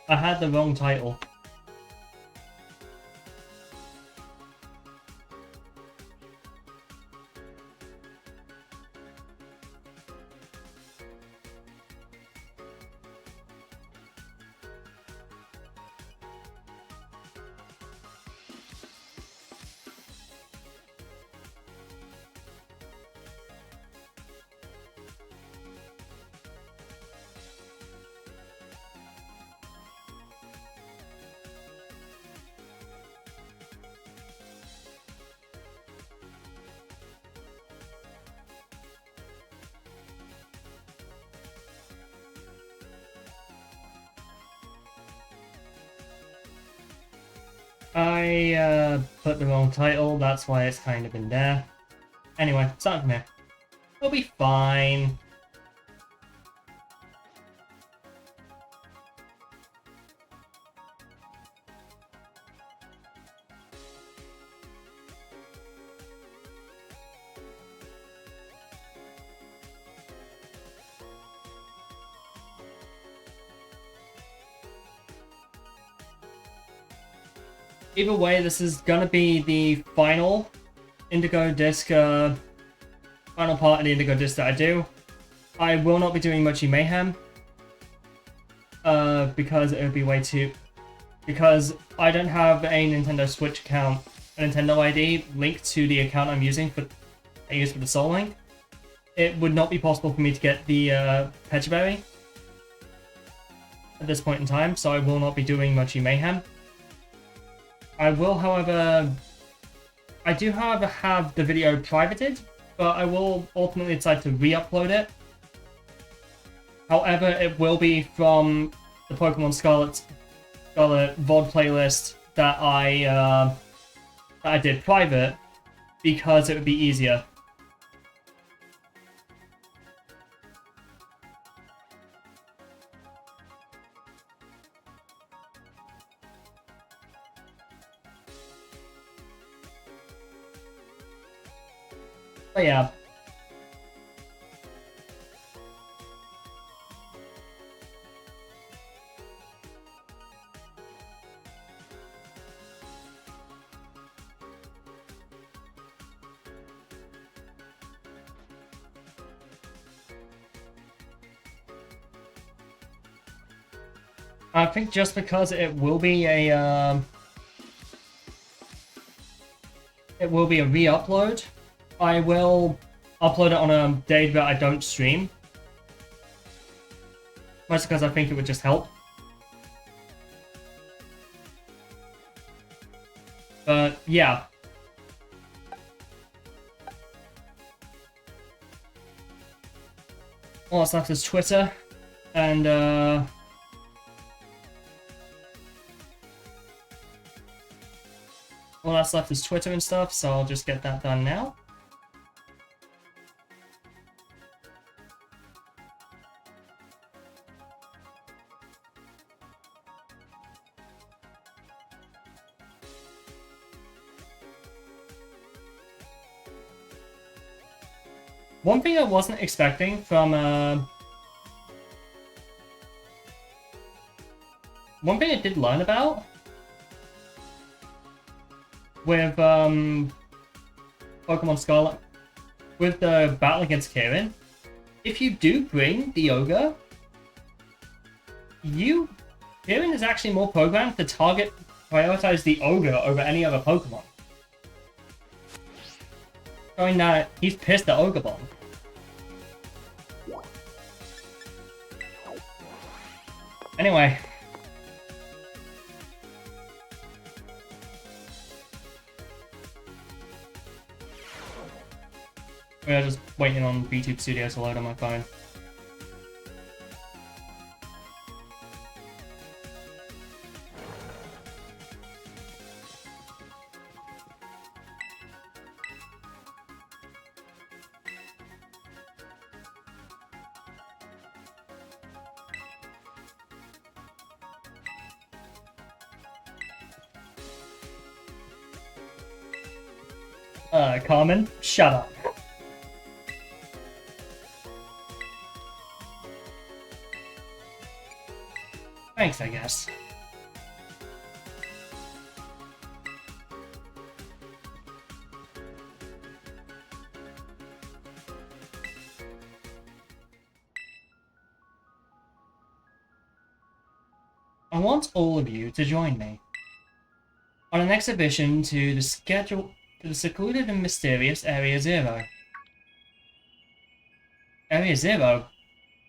I had the wrong title. I put the wrong title, that's why it's kind of in there. Anyway, starting from here. It'll be fine. Either way, this is gonna be the final Indigo Disc, final part of the Indigo Disc that I do. I will not be doing Mochi Mayhem, because it would be way too... Because I don't have a Nintendo Switch account, a Nintendo ID linked to the account I'm using for the Soul Link. It would not be possible for me to get the Pecha Berry at this point in time, so I will not be doing Mochi Mayhem. I will, however... I do, however, have the video privated, but I will ultimately decide to re-upload it. However, it will be from the Pokemon Scarlet VOD playlist that I did private, because it would be easier. But yeah. I think just because it will be a re-upload, I will upload it on a day that I don't stream. Mostly because I think it would just help. But yeah. All that's left is Twitter, and all that's left is Twitter and stuff, so I'll just get that done now. One thing I wasn't expecting from one thing I did learn about with Pokemon Scarlet, with the battle against Kieran, if you do bring the Ogre, Kieran is actually more programmed to prioritize the Ogre over any other Pokemon. Showing that he's pissed at Ogre Bomb. Anyway. We're just waiting on VTube Studio to load on my phone. Carmen, shut up. Thanks, I guess. I want all of you to join me on an exhibition to the secluded and mysterious Area Zero. Area Zero?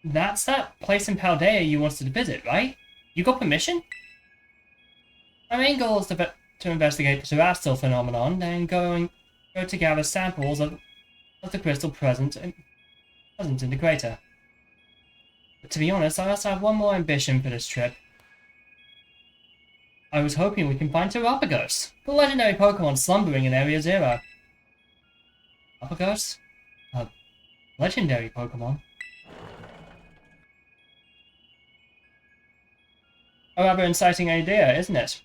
That's that place in Paldea you wanted to visit, right? You got permission? My main goal is to investigate the terrestrial phenomenon and go to gather samples of the crystal present in the crater. But to be honest, I also have one more ambition for this trip. I was hoping we can find Terrapagos, the legendary Pokemon slumbering in Area Zero. Terrapagos? A legendary Pokemon? A rather inciting idea, isn't it?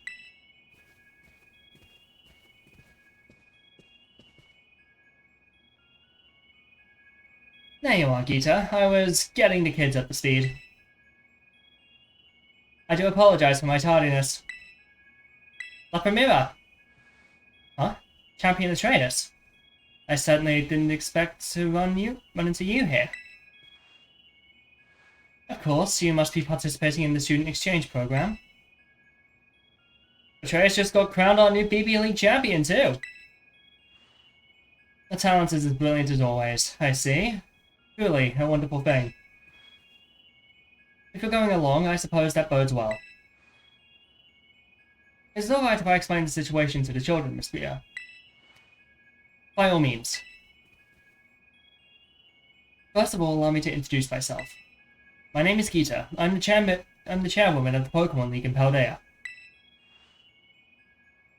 There you are, Geeta. I was getting the kids up to speed. I do apologize for my tardiness. La Primera! Huh? Champion Atreus? I certainly didn't expect to run into you here. Of course, you must be participating in the student exchange program. Atreus just got crowned our new BB League champion, too. The talent is as brilliant as always, I see. Truly, a wonderful thing. If you're going along, I suppose that bodes well. Is it alright if I explain the situation to the children, Miss Bria? By all means. First of all, allow me to introduce myself. My name is Geeta. I'm the chairwoman of the Pokemon League in Paldea.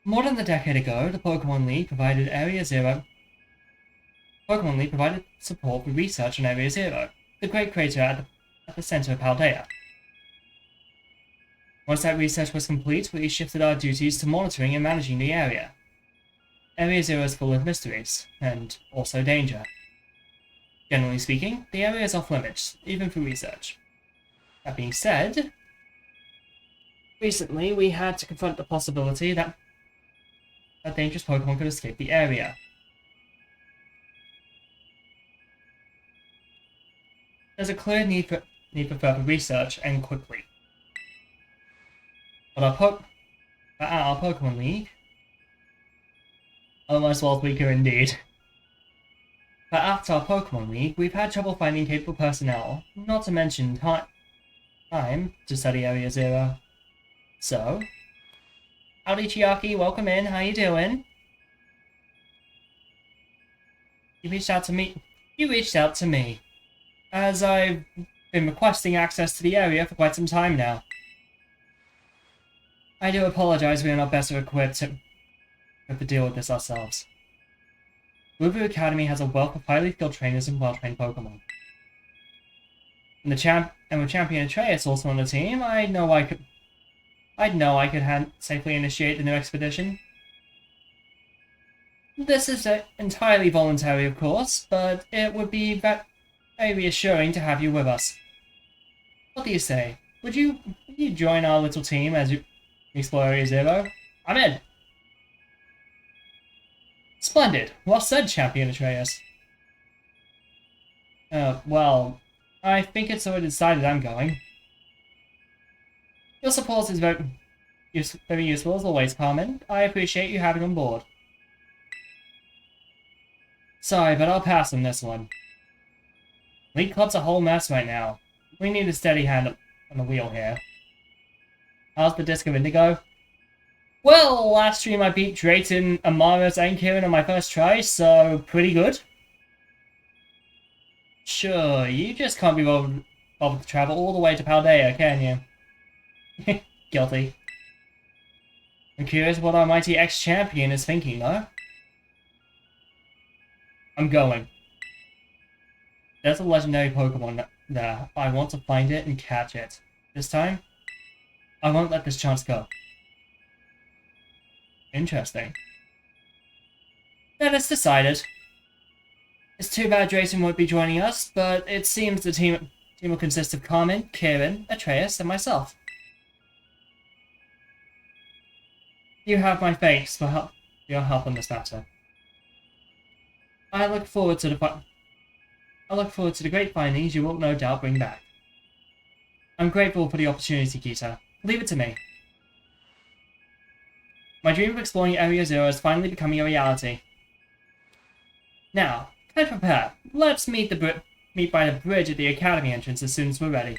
More than a decade ago, the Pokemon League provided support for research on Area Zero, the great crater at the center of Paldea. Once that research was complete, we shifted our duties to monitoring and managing the area. Area Zero is full of mysteries, and also danger. Generally speaking, the area is off limits, even for research. That being said, recently we had to confront the possibility that dangerous Pokemon could escape the area. There's a clear need for further research, and quickly. But our Pokemon League, almost was weaker indeed. But at our Pokemon League, we've had trouble finding capable personnel, not to mention time to study Area Zero. So, howdy Chiaki, welcome in, how you doing? You reached out to me, as I've been requesting access to the area for quite some time now. I do apologize we are not better equipped to deal with this ourselves. Wubu Academy has a wealth of highly skilled trainers and well-trained Pokemon. And with Champion Atreus also on the team, I'd know I could safely initiate the new expedition. This is entirely voluntary, of course, but it would be very reassuring to have you with us. What do you say? Would you join our little team as you explore Area Zero? I'm in! Splendid! Well said, Champion Atreus. Well, I think it's already decided I'm going. Your support is very useful as always, Carmen. I appreciate you having on board. Sorry, but I'll pass on this one. League Club's a whole mess right now. We need a steady hand on the wheel here. How's the Disc of Indigo? Well, last stream I beat Drayton, Amaris, and Kieran on my first try, so pretty good. Sure, you just can't be bothered to travel all the way to Paldea, can you? Guilty. I'm curious what our mighty ex-champion is thinking, though. I'm going. There's a legendary Pokemon there. I want to find it and catch it. This time, I won't let this chance go. Interesting. Then it's decided. It's too bad Drayton won't be joining us, but it seems the team will consist of Carmen, Kieran, Atreus, and myself. You have my thanks for your help on this matter. I look forward to the great findings you will no doubt bring back. I'm grateful for the opportunity, Kita. Leave it to me. My dream of exploring Area Zero is finally becoming a reality. Now, can I prepare? Let's meet by the bridge at the academy entrance as soon as we're ready.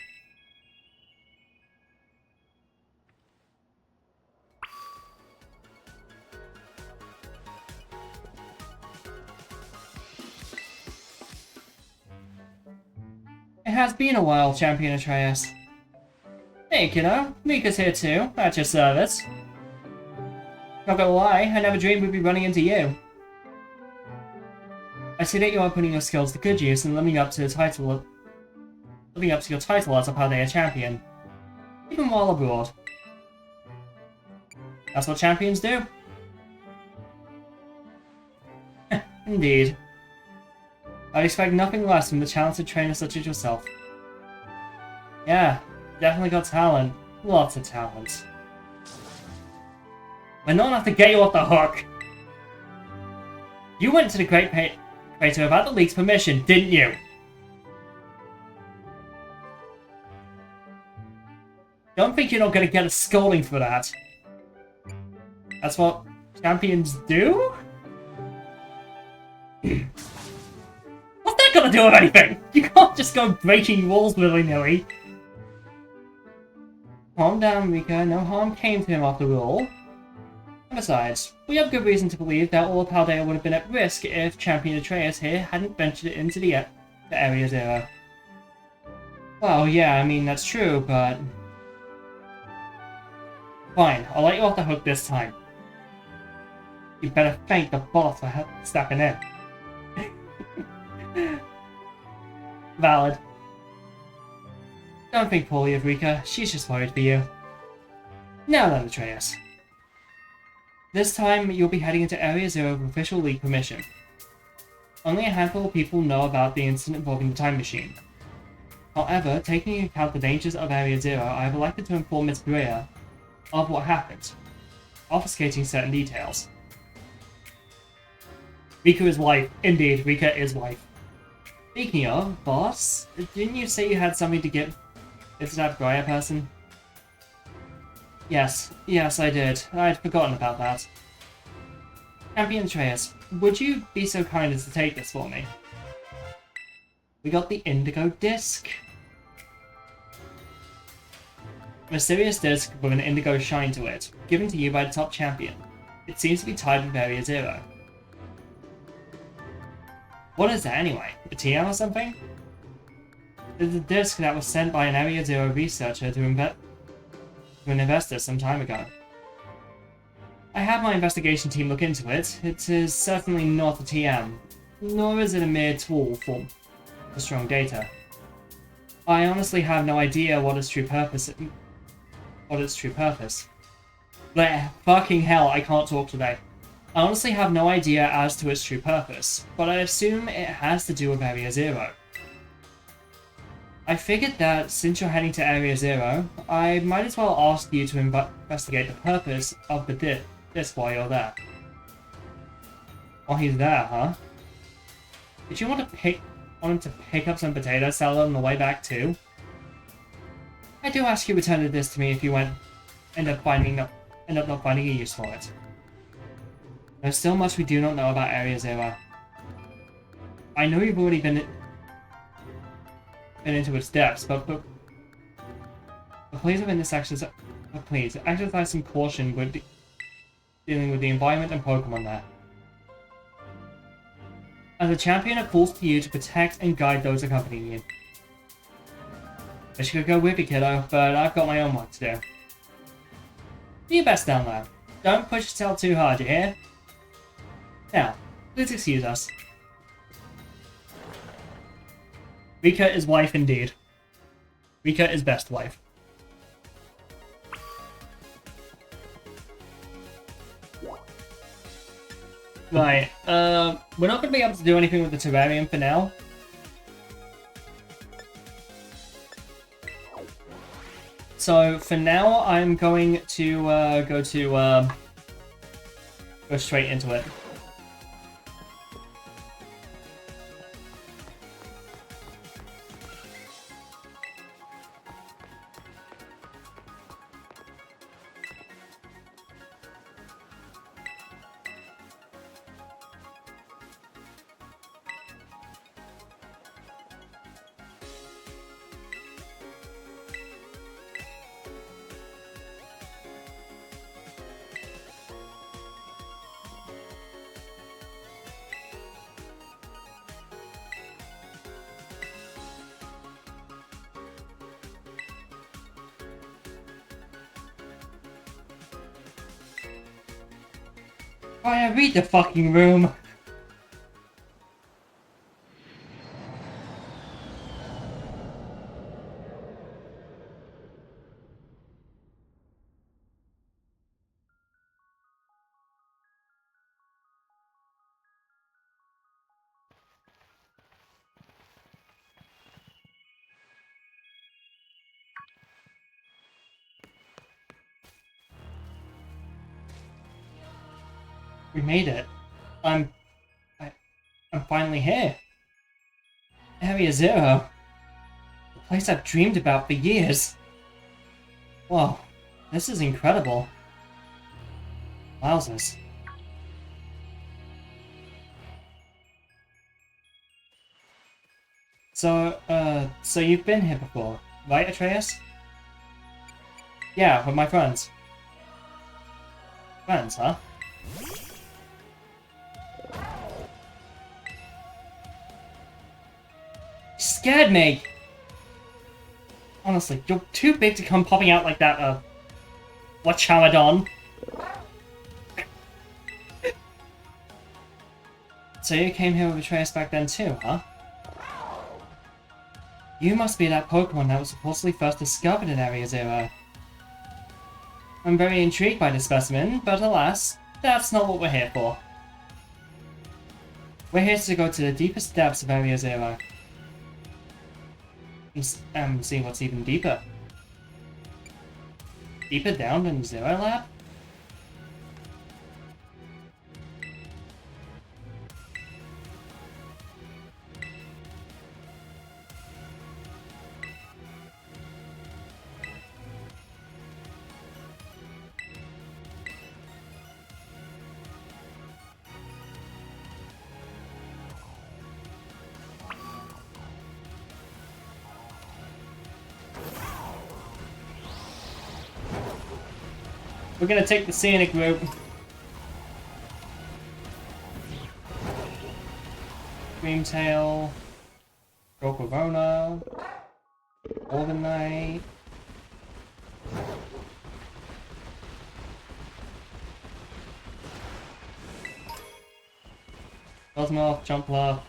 It has been a while, Champion Atreus. Hey, kiddo. Mika's here too, at your service. Not gonna lie, I never dreamed we'd be running into you. I see that you are putting your skills to good use and living up to your title as a Paldea champion, even while abroad. That's what champions do. Indeed. I'd expect nothing less from the talented trainer such as yourself. Yeah, definitely got talent. Lots of talent. We're not enough to get you off the hook. You went to the Great Crater without the League's permission, didn't you? Don't think you're not gonna get a scolding for that. That's what champions do? What's that gonna do with anything? You can't just go breaking walls willy-nilly. Calm down, Rika. No harm came to him after all. And besides, we have good reason to believe that all of Paldea would have been at risk if Champion Atreus here hadn't ventured into the Area Zero. Well, yeah, I mean, that's true, but... Fine, I'll let you off the hook this time. You better thank the boss for stepping in. Valid. Don't think poorly of Rika, she's just worried for you. Now then, Atreus. This time, you'll be heading into Area Zero with official League permission. Only a handful of people know about the incident involving the time machine. However, taking into account the dangers of Area Zero, I have elected to inform Miss Brea of what happened, obfuscating certain details. Rika is wife. Indeed, Rika is wife. Speaking of, boss, didn't you say you had something to give to that Briar person? Yes, I did. I'd forgotten about that. Champion Atreus, would you be so kind as to take this for me? We got the Indigo Disc. A mysterious disc with an indigo shine to it, given to you by the top champion. It seems to be tied with Area Zero. What is that anyway? A TM or something? It's a disc that was sent by an Area Zero researcher to an investor some time ago. I had my investigation team look into it. It is certainly not a TM, nor is it a mere tool for strong data. I honestly have no idea what its true purpose. Bleh, fucking hell, I can't talk today. I honestly have no idea as to its true purpose, but I assume it has to do with Area Zero. I figured that since you're heading to Area Zero, I might as well ask you to investigate the purpose of the disc while you're there. While he's there, huh? Did you want him to pick up some potato salad on the way back too? I do ask you to return this to me if you end up not finding a use for it. There's still much we do not know about Area Zero. I know you've already been into its depths, but please exercise some caution with dealing with the environment and Pokemon there. As a champion, it falls to you to protect and guide those accompanying you. Wish I could go with you, kiddo, but I've got my own work to do. Do your best down there. Don't push yourself too hard, you hear? Now, please excuse us. Rika is wife indeed. Rika is best wife. Right, we're not going to be able to do anything with the terrarium for now. So, for now, I'm going to go to go straight into it. Why, read the fucking room! We made it. I'm finally here. Area Zero. The place I've dreamed about for years. Whoa, this is incredible. Wowzers. So you've been here before, right, Atreus? Yeah, with my friends. Friends, huh? You scared me! Honestly, you're too big to come popping out like that, what, Chamadon? So you came here with Atreus back then too, huh? You must be that Pokemon that was supposedly first discovered in Area Zero. I'm very intrigued by this specimen, but alas, that's not what we're here for. We're here to go to the deepest depths of Area Zero. And see what's even deeper. Deeper down than Zero Lab? We're gonna take the scenic route. Dreamtail, Corona, Golden Knight. Cosmo, Jumpler.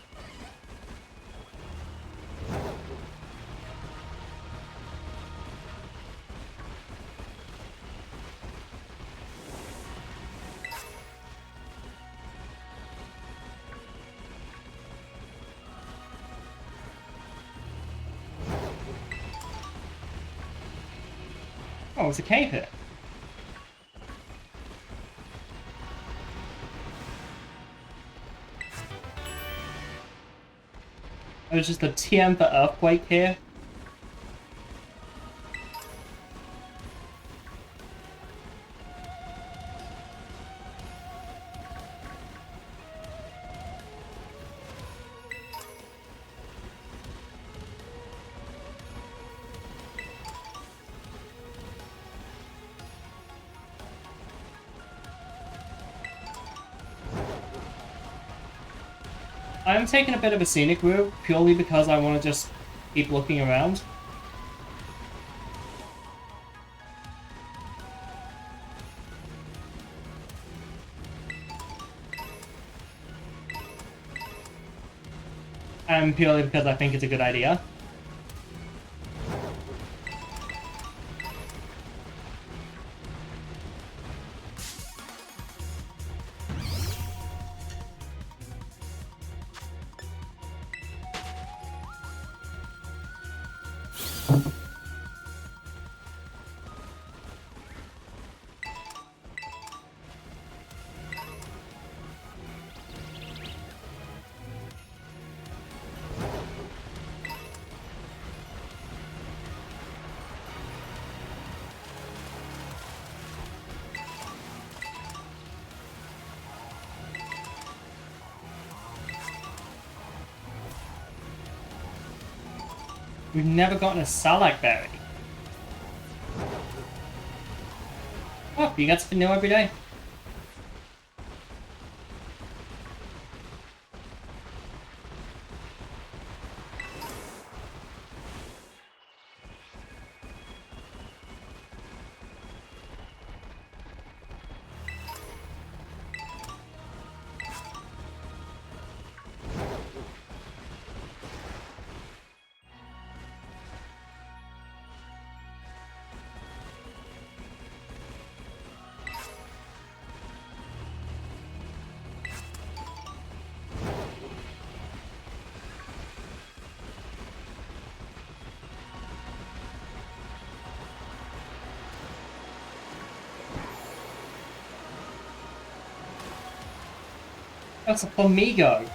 Oh, it's a cave here. It was just a TM for Earthquake here. I'm taking a bit of a scenic route, purely because I want to just keep looking around. And purely because I think it's a good idea. We've never gotten a Salak berry. Oh, you get something new every day. That's a Flamigo.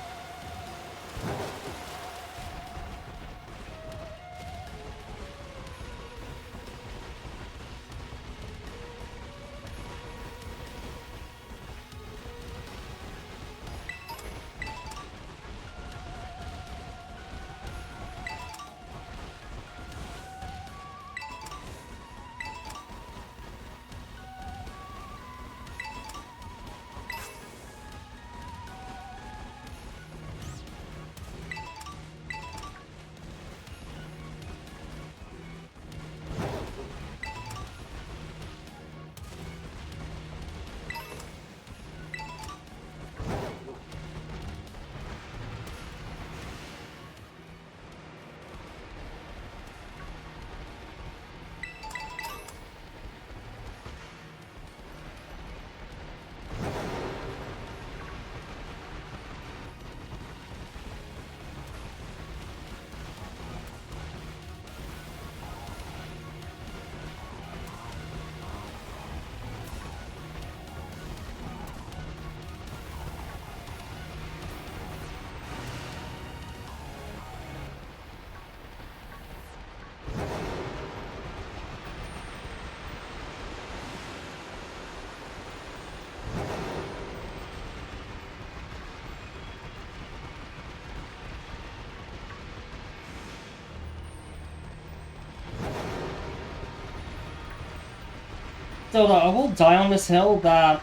So I will die on this hill that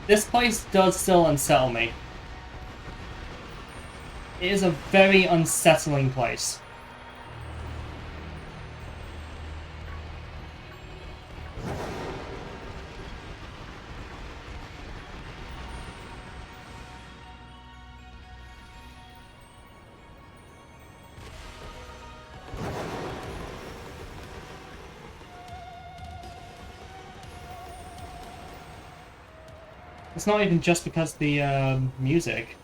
this place does still unsettle me. It is a very unsettling place. It's not even just because of the music.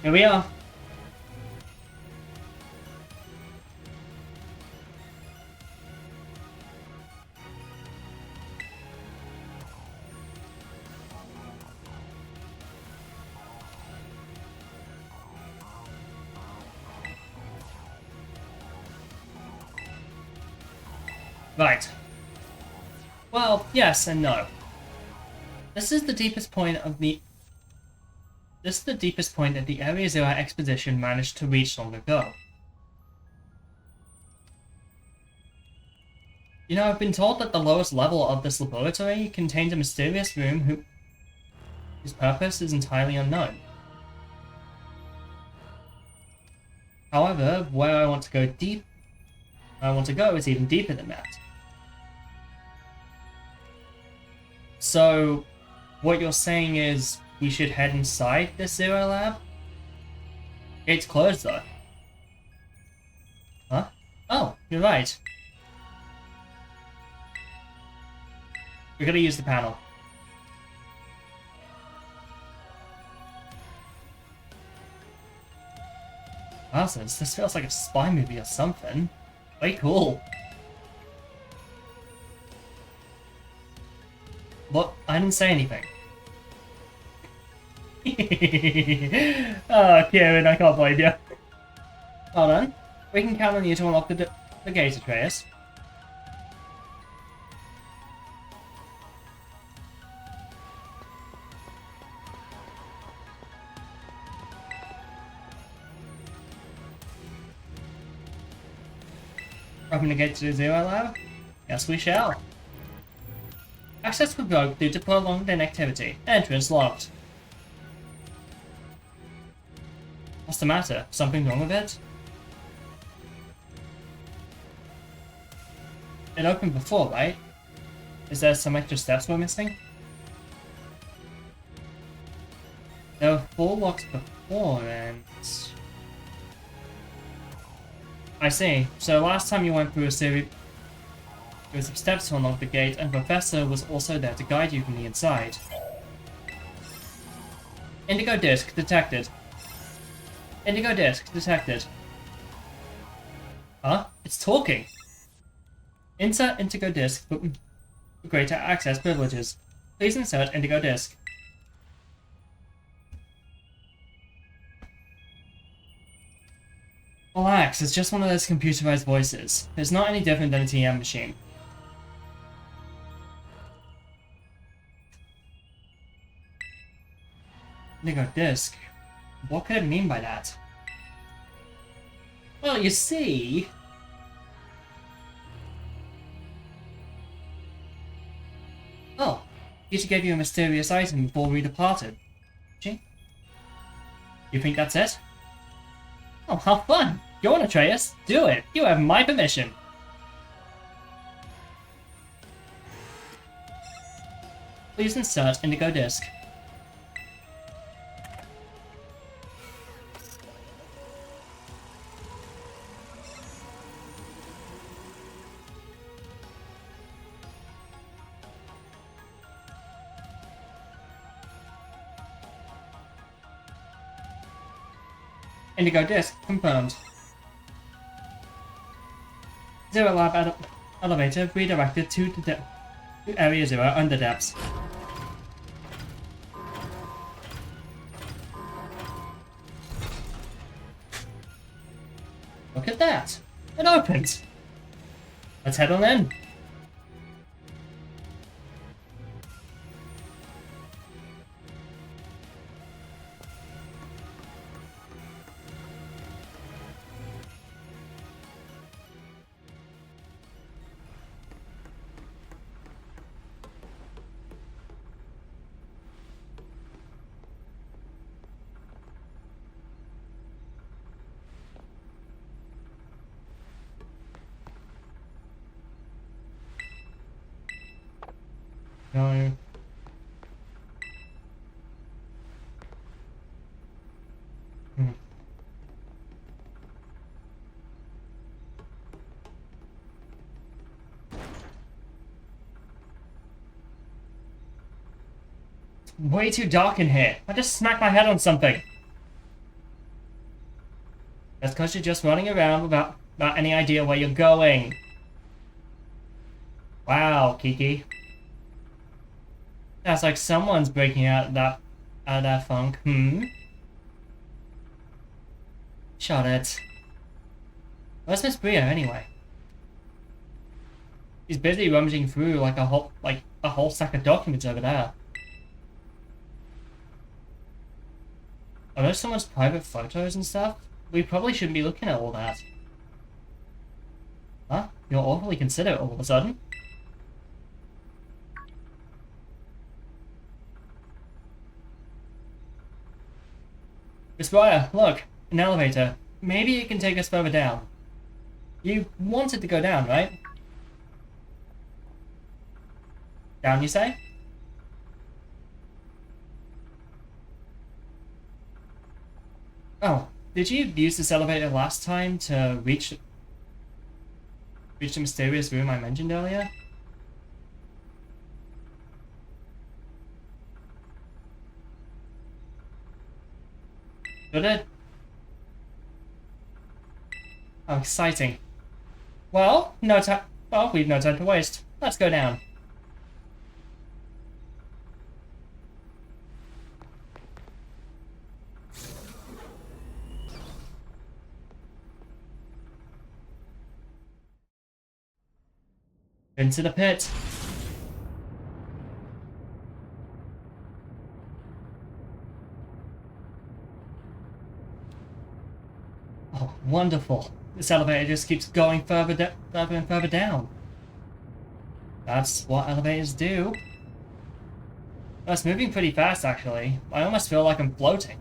Here we are. Right. Well, yes and no. This is the deepest point of the... This is the deepest point that the Area Zero expedition managed to reach long ago. You know, I've been told that the lowest level of this laboratory contains a mysterious room whose purpose is entirely unknown. However, where I want to go is even deeper than that. So, what you're saying is we should head inside this Zero Lab? It's closed though. Huh? Oh. you're right. We're gonna use the panel. Awesome, this feels like a spy movie or something. Way cool. Look, I didn't say anything. Oh, Kieran, I can't blame you. Well done. We can count on you to unlock the gate, Atreus. Open the gate to the Zero Lab? Yes, we shall. Access revoked due to prolonged inactivity. Entrance locked. What's the matter? Something wrong with it? It opened before, right? Is there some extra steps we're missing? There were 4 locks before, and... I see. So last time you went through a series of steps to unlock the gate, and Professor was also there to guide you from the inside. Indigo disc detected. Indigo disc detected. Huh? It's talking! Insert Indigo disc for greater access privileges. Please insert Indigo disc. Relax, it's just one of those computerized voices. It's not any different than a TM machine. Indigo disc? What could it mean by that? Well, you see... Oh, Peter gave you a mysterious item before we departed. She? You think that's it? Oh, how fun! Go on, Atreus. Do it. You have my permission. Please insert Indigo disc. Indigo disc confirmed. Zero Lab elevator redirected to Area 0 under depths. Look at that! It opened! Let's head on in. No. Way too dark in here. I just smacked my head on something. That's because you're just running around without any idea where you're going. Wow, Kiki. That's like someone's breaking out of that funk. Shot it. Where's Miss Bria anyway? She's busy rummaging through like a whole stack of documents over there. Are those someone's private photos and stuff? We probably shouldn't be looking at all that. Huh? You're awfully considerate all of a sudden. Miss Briar, look, an elevator. Maybe it can take us further down. You wanted to go down, right? Down, you say? Oh, did you use this elevator last time to reach... reach the mysterious room I mentioned earlier? Should it? Oh, exciting. Well, no time. Well, we've no time to waste. Let's go down. Into the pit. Oh, wonderful. This elevator just keeps going further and further down. That's what elevators do. Oh, it's moving pretty fast, actually. I almost feel like I'm floating.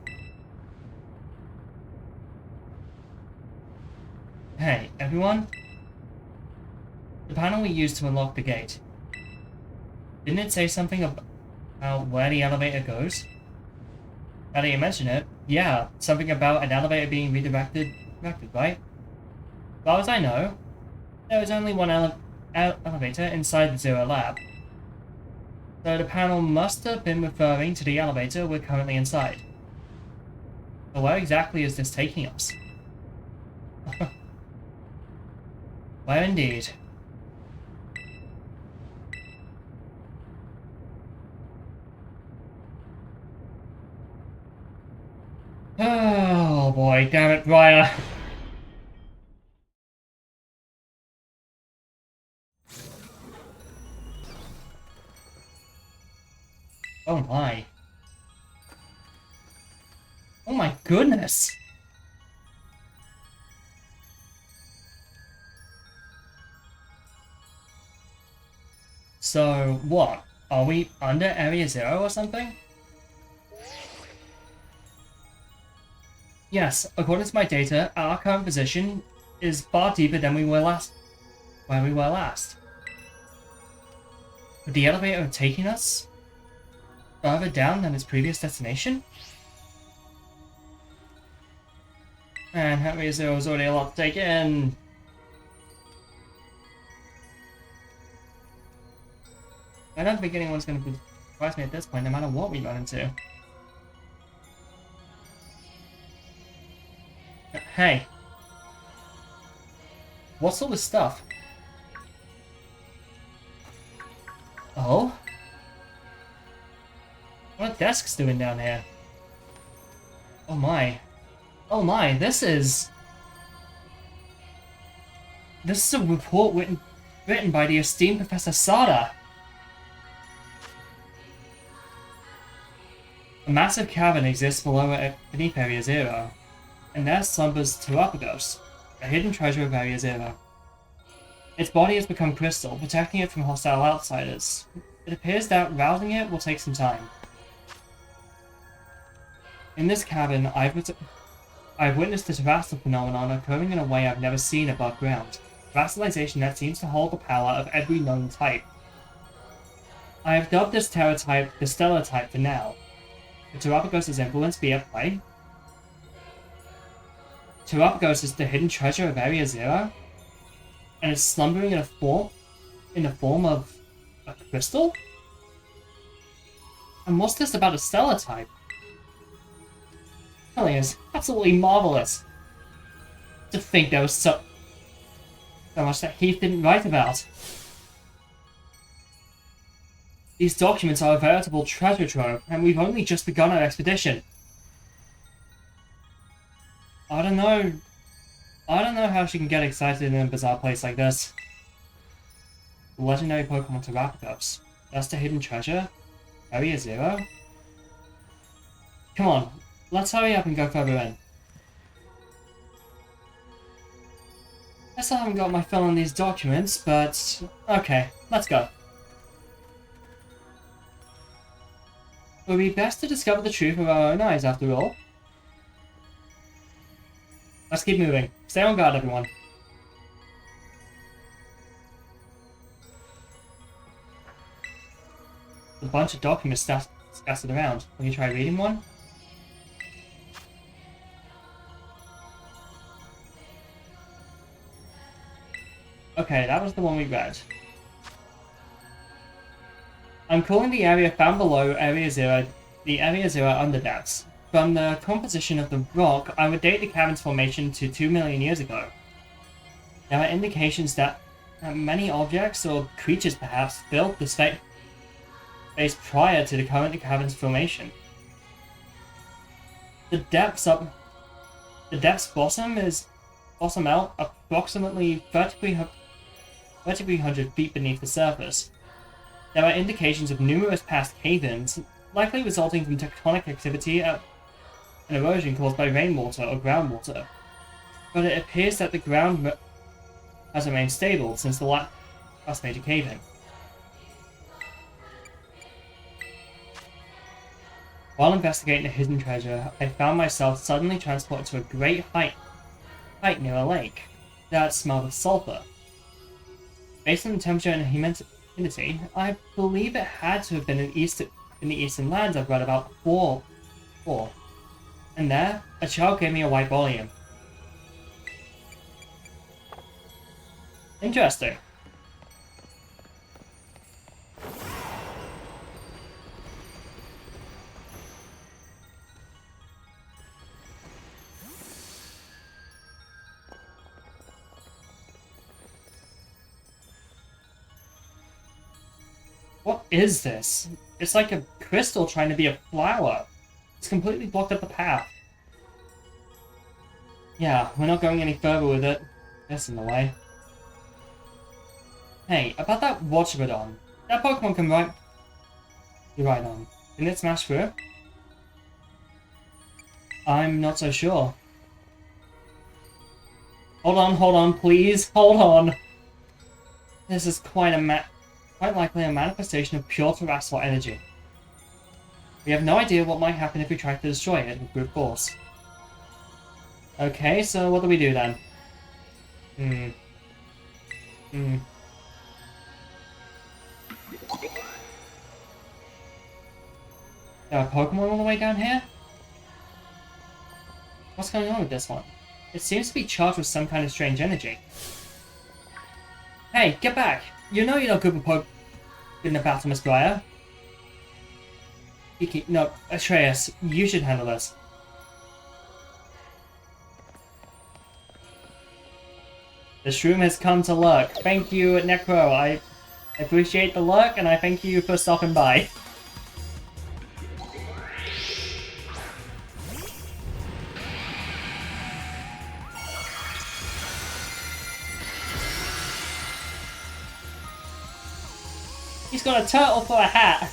Hey, everyone? The panel we used to unlock the gate. Didn't it say something about where the elevator goes? Now that you mention it, yeah, something about an elevator being redirected, right? As far as I know, there was only one elevator inside the Zero Lab. So the panel must have been referring to the elevator we're currently inside. But where exactly is this taking us? Where indeed? Oh boy, damn it, Briar. Oh my. Oh my goodness. So, what? Are we under Area Zero or something? Yes, according to my data, our current position is far deeper than we were last. Where we were last. Would the elevator have taken us further down than its previous destination? Man, Area Zero was already a lot to take in. I don't think anyone's going to surprise me at this point, no matter what we run into. Hey. What's all this stuff? Oh? What are desks doing down here? Oh my. Oh my, this is a report written by the esteemed Professor Sada. A massive cavern exists beneath Area Zero, and there slumbers Terapagos, a hidden treasure of Area Zero. Its body has become crystal, protecting it from hostile outsiders. It appears that rousing it will take some time. In this cavern, I've witnessed the Terrastal phenomenon occurring in a way I've never seen above ground. Terrastalization that seems to hold the power of every known type. I have dubbed this Terra type the Stellar type for now. Could Terapagos' influence be at play? Terapagos is the hidden treasure of Area Zero, and it's slumbering in the form of a crystal? And what's this about a Stellar type? Really is absolutely marvelous. To think there was so much that Heath didn't write about. These documents are a veritable treasure trove, and we've only just begun our expedition. I don't know how she can get excited in a bizarre place like this. The legendary Pokemon Terrapagos. That's the hidden treasure? Area Zero? Come on, let's hurry up and go further in. I still haven't got my fill on these documents, but okay, let's go. It would be best to discover the truth with our own eyes, after all. Let's keep moving. Stay on guard, everyone. A bunch of documents scattered around. Will you try reading one? Okay, Okay, that was the one we read. I'm calling the area found below Area Zero the Area Zero underdepths. From the composition of the rock, I would date the cavern's formation to 2 million years ago. There are indications that many objects, or creatures perhaps, filled the space prior to the current cavern's formation. The depths bottom out approximately 3,300 feet beneath the surface. There are indications of numerous past cave-ins, likely resulting from tectonic activity and erosion caused by rainwater or groundwater. But it appears that the ground has remained stable since the last major cave-in. While investigating the hidden treasure, I found myself suddenly transported to a great height near a lake that smelled of sulfur. Based on the temperature and humidity, I believe it had to have been in the eastern lands I've read about before. And there, a child gave me a white volume. Interesting. What is this? It's like a crystal trying to be a flower. It's completely blocked up the path. Yeah, we're not going any further with it. That's in the way. Hey, about that Watchbadon. That Pokemon can ride... You ride on. Can it smash through? I'm not so sure. Hold on, please. Hold on. This is quite likely a manifestation of pure terrestrial energy. We have no idea what might happen if we try to destroy it with brute force. Okay, so what do we do then? There are Pokemon all the way down here? What's going on with this one? It seems to be charged with some kind of strange energy. Hey, get back! You know you're not good with in the battle, Miss Briar. No, Atreus, you should handle this. The shroom has come to lurk. Thank you, Necro. I appreciate the lurk, and I thank you for stopping by. He's got a turtle for a hat.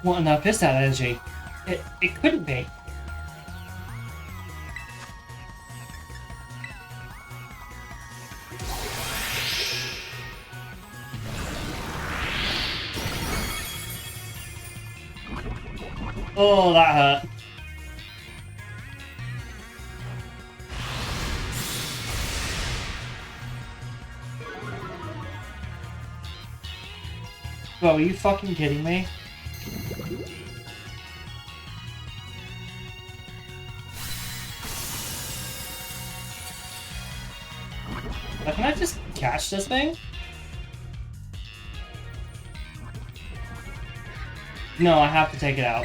What on earth is that energy? It couldn't be. Oh, that hurt. Bro, are you fucking kidding me? Can I just catch this thing? No, I have to take it out.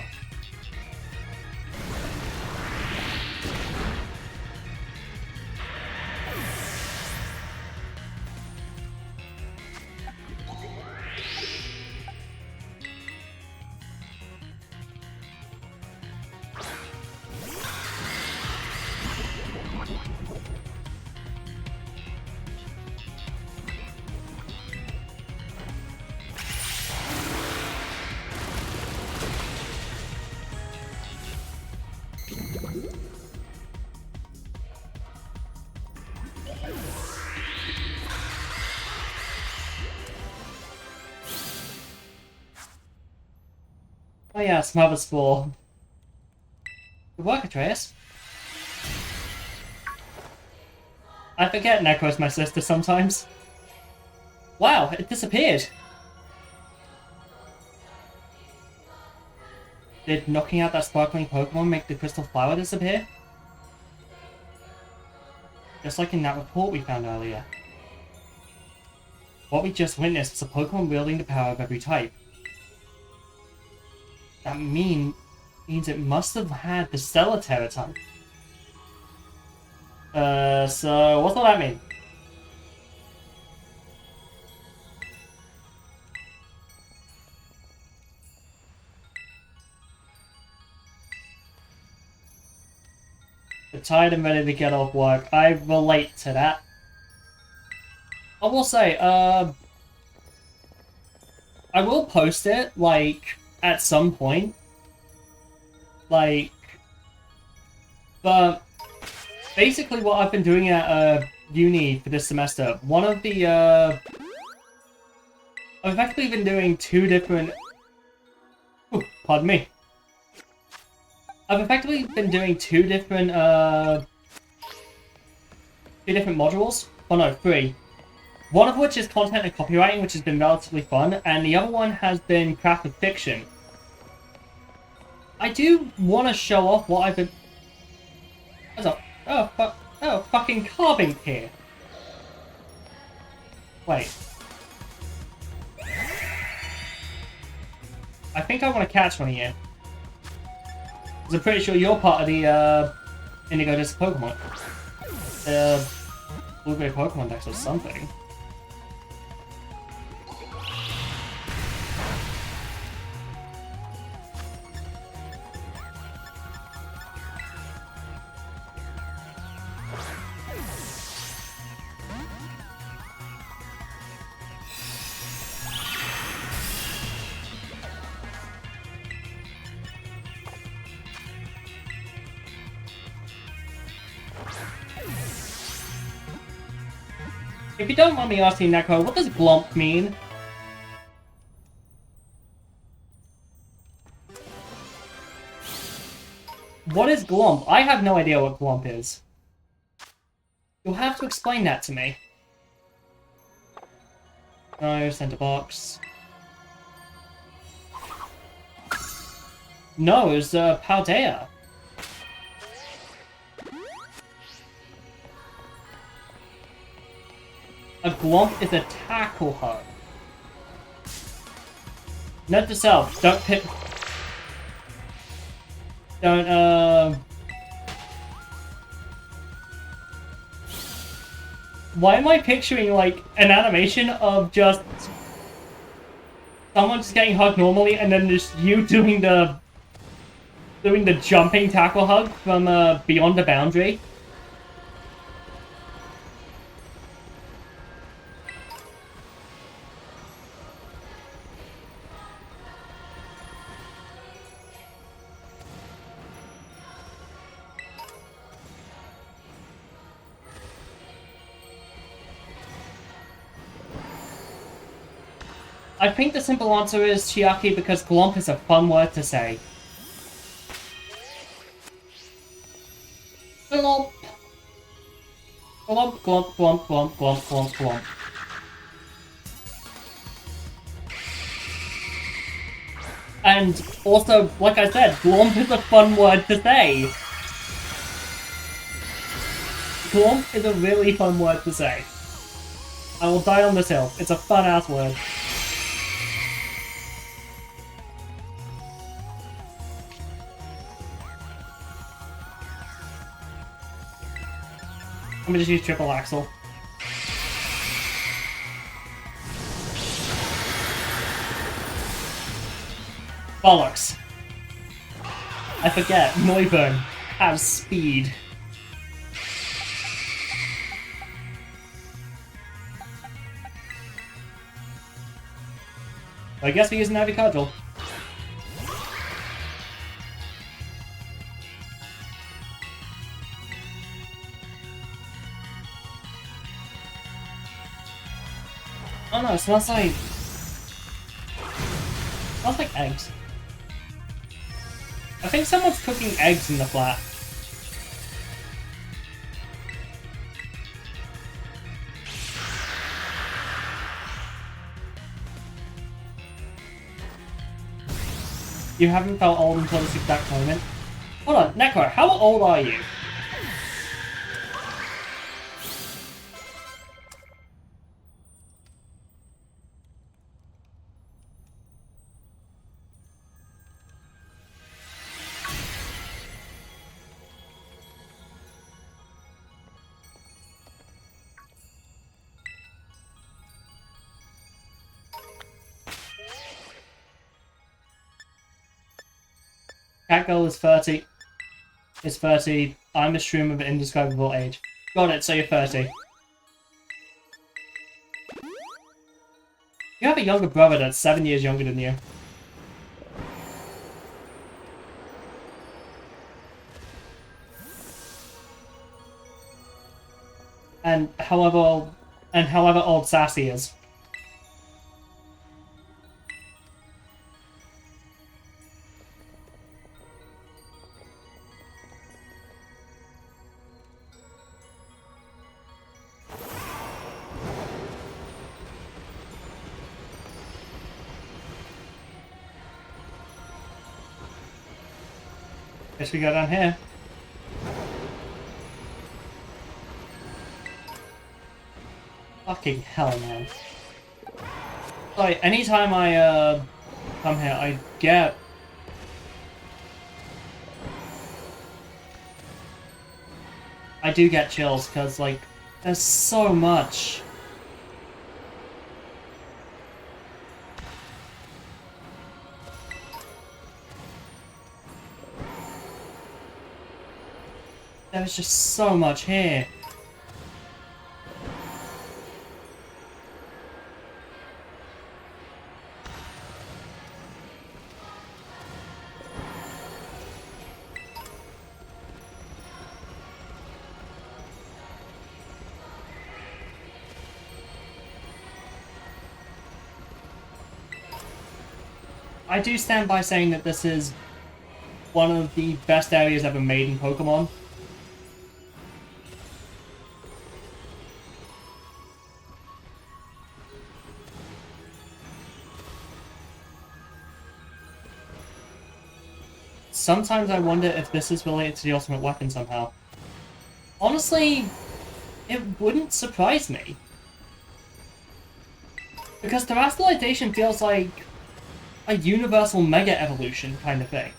Oh yeah, Smother Spore. Good work, Atreus. I forget Necro's my sister sometimes. Wow, it disappeared. Did knocking out that sparkling Pokemon make the crystal flower disappear? Just like in that report we found earlier. What we just witnessed is a Pokemon wielding the power of every type. That means it must have had the Stellar Terra type. So what's all that mean? You're tired and ready to get off work. I relate to that. I will say, I will post it, like, at some point. Like, but basically what I've been doing at uni for this semester, one of the, I've actually been doing two different... Ooh, pardon me. I've effectively been doing two different modules. Oh no, three. One of which is content and copywriting, which has been relatively fun, and the other one has been craft of fiction. I do want to show off what I've been... There's a fucking carving here. Wait. I think I want to catch one of you. Because I'm pretty sure you're part of the Indigo Disc Pokemon. Blue-Gray Pokemon Dex or something. If you don't mind me asking, Neko, what does glomp mean? What is glomp? I have no idea what glomp is. You'll have to explain that to me. No, center box. No, it was Paldea. A glomp is a tackle hug. Note to self, don't pick... Don't, Why am I picturing, like, an animation of just... someone just getting hugged normally, and then just you doing the... jumping tackle hug from, beyond the boundary? I think the simple answer is Chiaki because glomp is a fun word to say. Glomp. Glomp, glomp, glomp, glomp, glomp, glomp, glomp. And also, like I said, glomp is a fun word to say. Glomp is a really fun word to say. I will die on this hill. It's a fun-ass word. I'm gonna just use triple axle. Bollocks. I forget, Noivern has speed. I guess we use an Navi Cudgel. Oh no, it smells like... smells like eggs. I think someone's cooking eggs in the flat. You haven't felt old until this exact moment. Hold on, Neko, how old are you? Catgirl is 30. Is 30. I'm a streamer of indescribable age. Got it, so you're 30. You have a younger brother that's 7 years younger than you. And however old Sassy is. Guess we go down here. Fucking hell, man. Like, anytime I, come here, I get... I do get chills, because, like, there's so much. There's just so much here. I do stand by saying that this is one of the best areas ever made in Pokemon. Sometimes I wonder if this is related to the Ultimate Weapon somehow. Honestly, it wouldn't surprise me. Because Terastallization feels like a universal Mega Evolution kind of thing.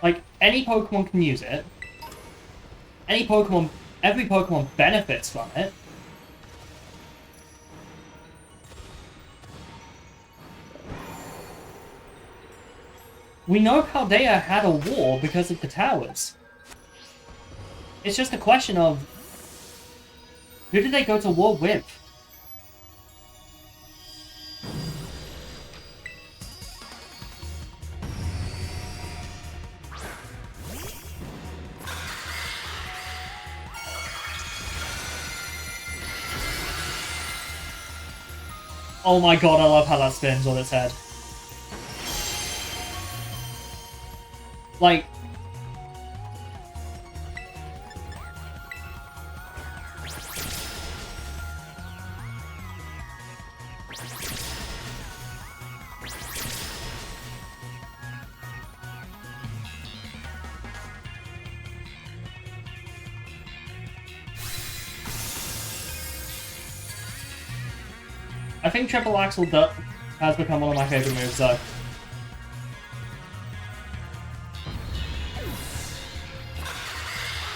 Like, any Pokemon can use it. Every Pokemon benefits from it. We know Paldea had a war because of the towers. It's just a question of who did they go to war with? Oh my god, I love how that spins on its head. Like... I think Triple Axel has become one of my favorite moves, though.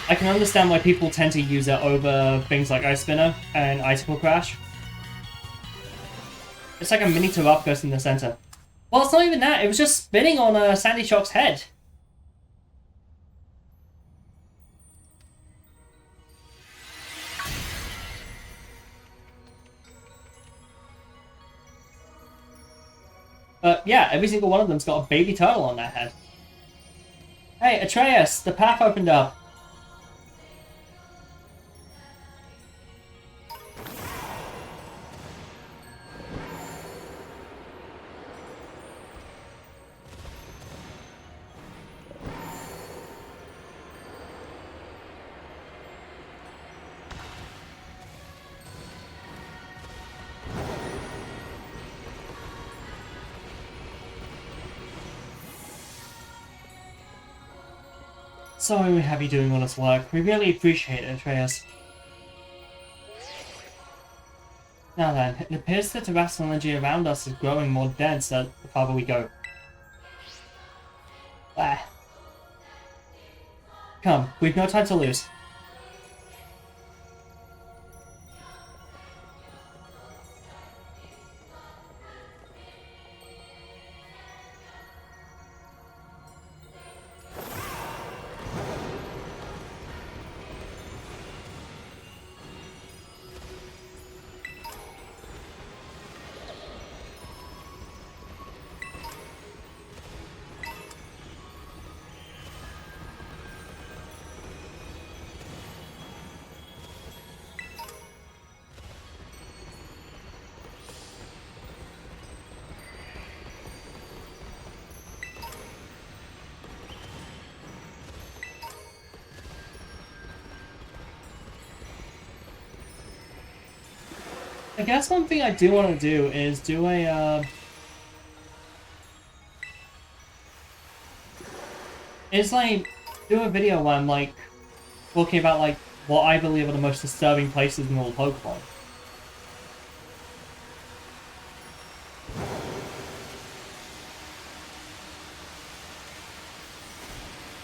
I can understand why people tend to use it over things like Ice Spinner and Icicle Crash. It's like a mini Terapagos in the center. Well, it's not even that, it was just spinning on Sandy Shock's head. But yeah, every single one of them's got a baby turtle on their head. Hey, Atreus, the path opened up. so happy doing all this work. We really appreciate it, Atreus. Now then, it appears that the terrestrial energy around us is growing more dense the farther we go. Ah. Come, we've no time to lose. I guess one thing I do want to do is do a, do a video where I'm, like, talking about, like, what I believe are the most disturbing places in all Pokemon.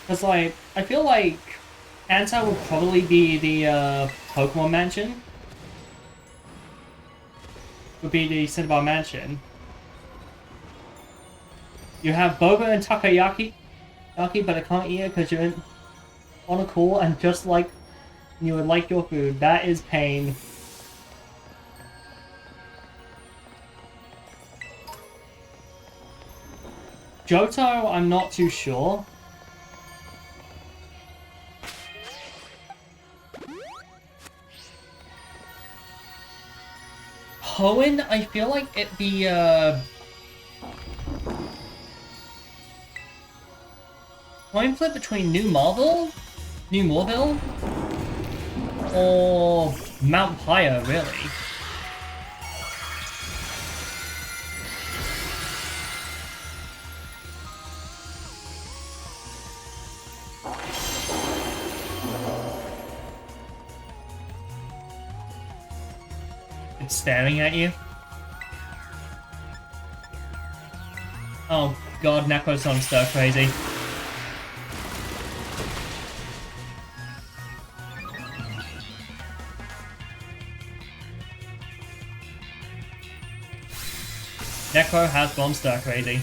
Because, like, I feel like Kanto would probably be the, Pokemon Mansion. Would be the Cinnabar Mansion. You have Boba and Takoyaki, but I can't eat it because you're on a call and just like you would like your food. That is pain. Johto, I'm not too sure. Hoenn, I feel like it'd be, coin flip between New Marvel, or Mount Pyre, really. It's staring at you. Oh god, Necro's on stir crazy. Necro has gone stir crazy.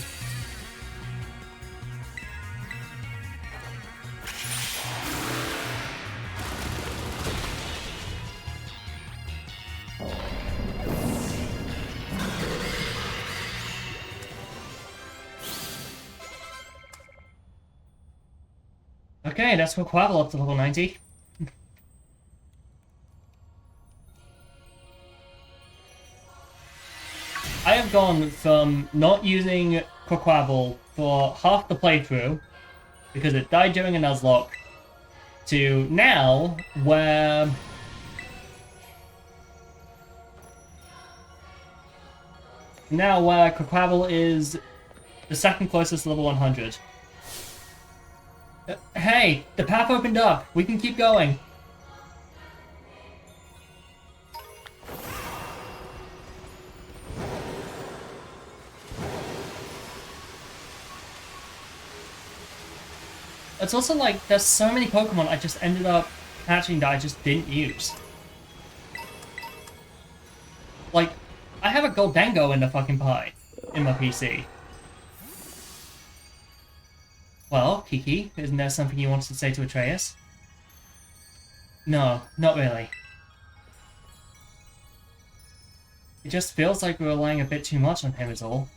Okay, that's for Quavel up to level 90. I have gone from not using Quavel for half the playthrough, because it died during a Nuzlocke, to now, where Quavel is the second closest to level 100. Hey, the path opened up. We can keep going. It's also like, there's so many Pokemon I just ended up catching that I just didn't use. Like, I have a Goldango in the fucking pie in my PC. Well, Kiki, isn't there something you wanted to say to Atreus? No, not really. It just feels like we're relying a bit too much on him is all.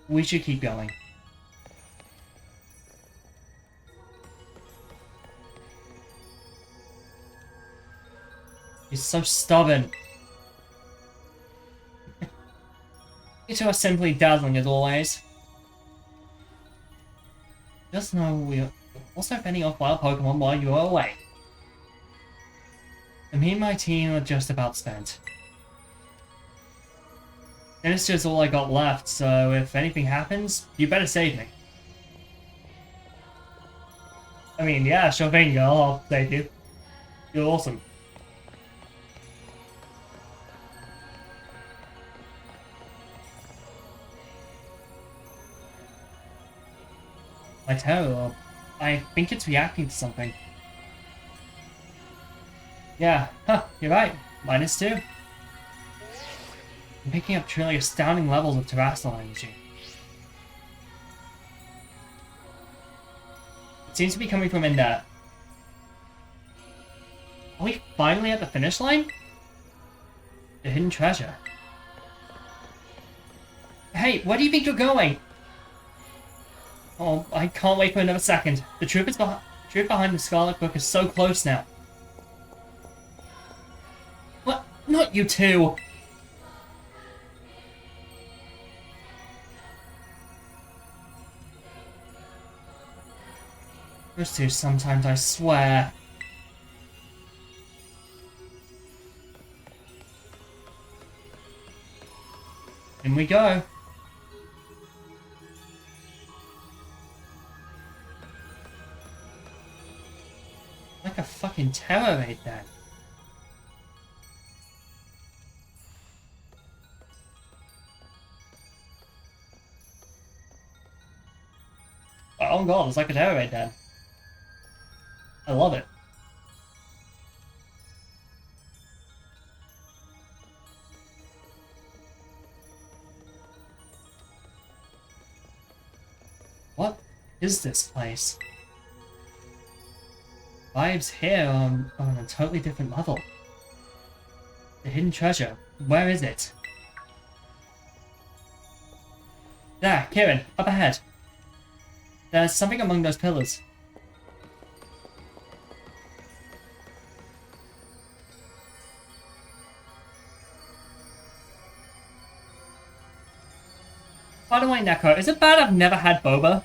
We should keep going. He's so stubborn. You two are simply dazzling as always. Just know we're also fending off wild Pokemon while you are away. And me and my team are just about spent. And it's just all I got left, so if anything happens, you better save me. I mean, yeah, sure thing, girl. I'll save you. You're awesome. My tail, I think it's reacting to something. Yeah, huh, you're right. -2. I'm picking up truly astounding levels of terrestrial energy. It seems to be coming from in there. Are we finally at the finish line? The hidden treasure. Hey, where do you think you're going? Oh, I can't wait for another second. The truth behind the Scarlet book is so close now. What? Not you two! Those two sometimes, I swear. In we go. Like a fucking terror raid then. Oh god, it's like a terror raid then. I love it. What is this place? Vibes here on a totally different level. The hidden treasure. Where is it? There, Kieran, up ahead. There's something among those pillars. By the way, Neko, is it bad I've never had boba?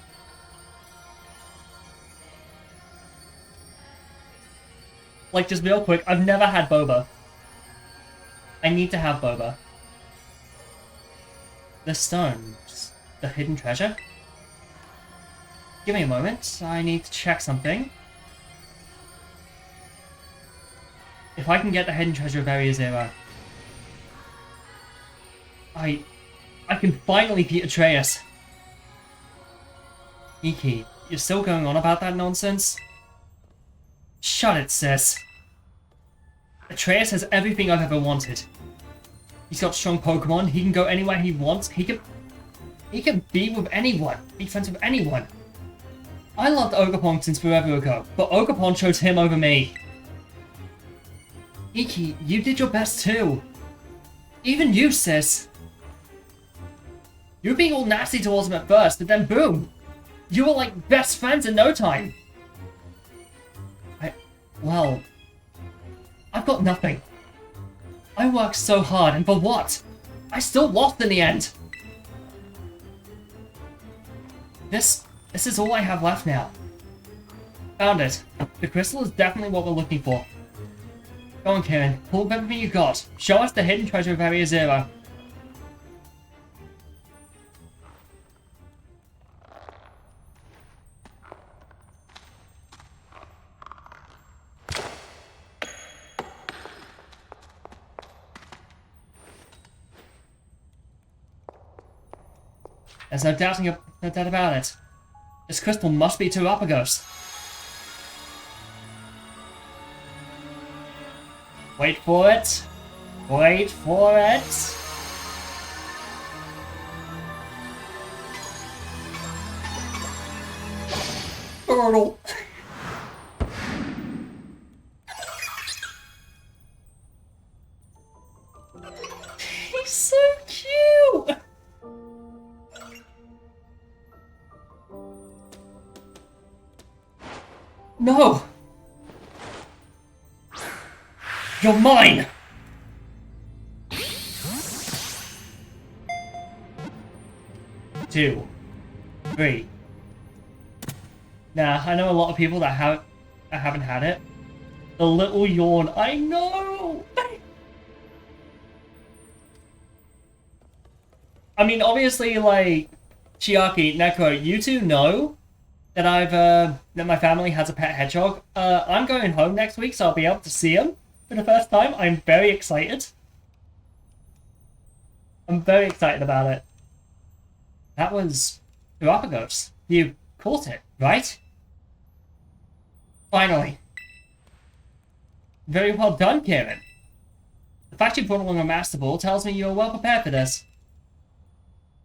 Like, just real quick, I've never had boba. I need to have boba. The stones. The hidden treasure? Give me a moment. I need to check something. If I can get the hidden treasure of Area Zero, I can finally beat Atreus. Iki, you're still going on about that nonsense? Shut it, sis. Atreus has everything I've ever wanted. He's got strong Pokemon, he can go anywhere he wants, he can be with anyone, be friends with anyone. I loved Ogerpon since forever ago, but Ogerpon chose him over me. Iki, you did your best too. Even you, sis. You were being all nasty towards him at first, but then boom! You were like best friends in no time. Well, I've got nothing. I worked so hard, and for what? I still lost in the end. This is all I have left now. Found it. The crystal is definitely what we're looking for. Go on, Kieran. Pull up everything you got. Show us the hidden treasure of Area Zero. There's no doubt about it. This crystal must be Terapagos. Wait for it. Wait for it. Turtle. He's so cute. No! You're mine! Two. 3. Nah, I know a lot of people that haven't had it. The little yawn, I know! I mean, obviously, like, Chiaki, Neko, you two know, that my family has a pet hedgehog. I'm going home next week, so I'll be able to see him for the first time. I'm very excited. I'm very excited about it. That was Galapagos. You caught it, right? Finally. Very well done, Kieran. The fact you brought along a master ball tells me you are well prepared for this.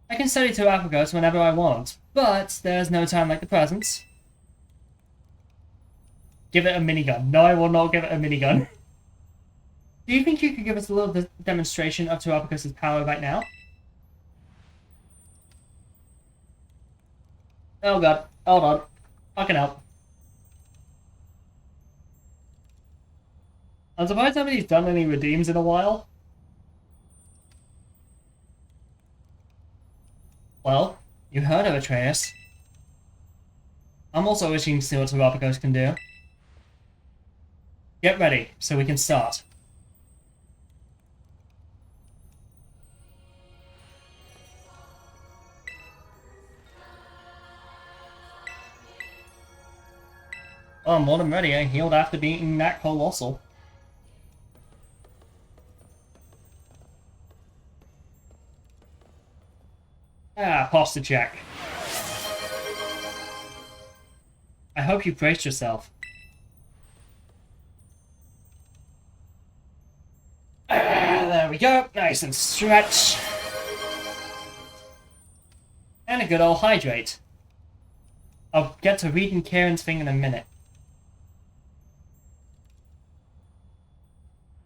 I can study Galapagos whenever I want, but there's no time like the present. Give it a minigun. No, I will not give it a minigun. Do you think you could give us a little demonstration of Galapagos' power right now? Oh god, hold on. Fucking help. I'm surprised nobody's done any redeems in a while. Well, you heard of Atreus. I'm also wishing to see what Galapagos can do. Get ready, so we can start. Oh, I'm more than ready. I healed after beating that Colossal. Ah, posture check. I hope you braced yourself. There we go. Nice and stretch. And a good old hydrate. I'll get to reading Kieran's thing in a minute.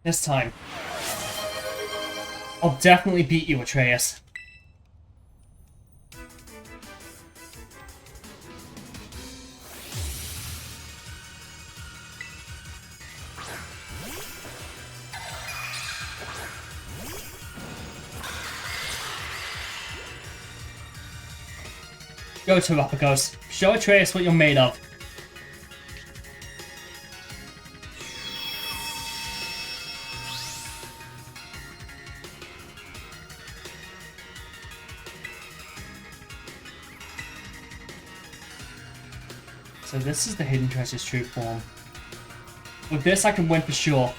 This time, I'll definitely beat you, Atreus. Go to Galapagos. Show Atreus what you're made of. So this is the Hidden Treasure's true form. With this, I can win for sure.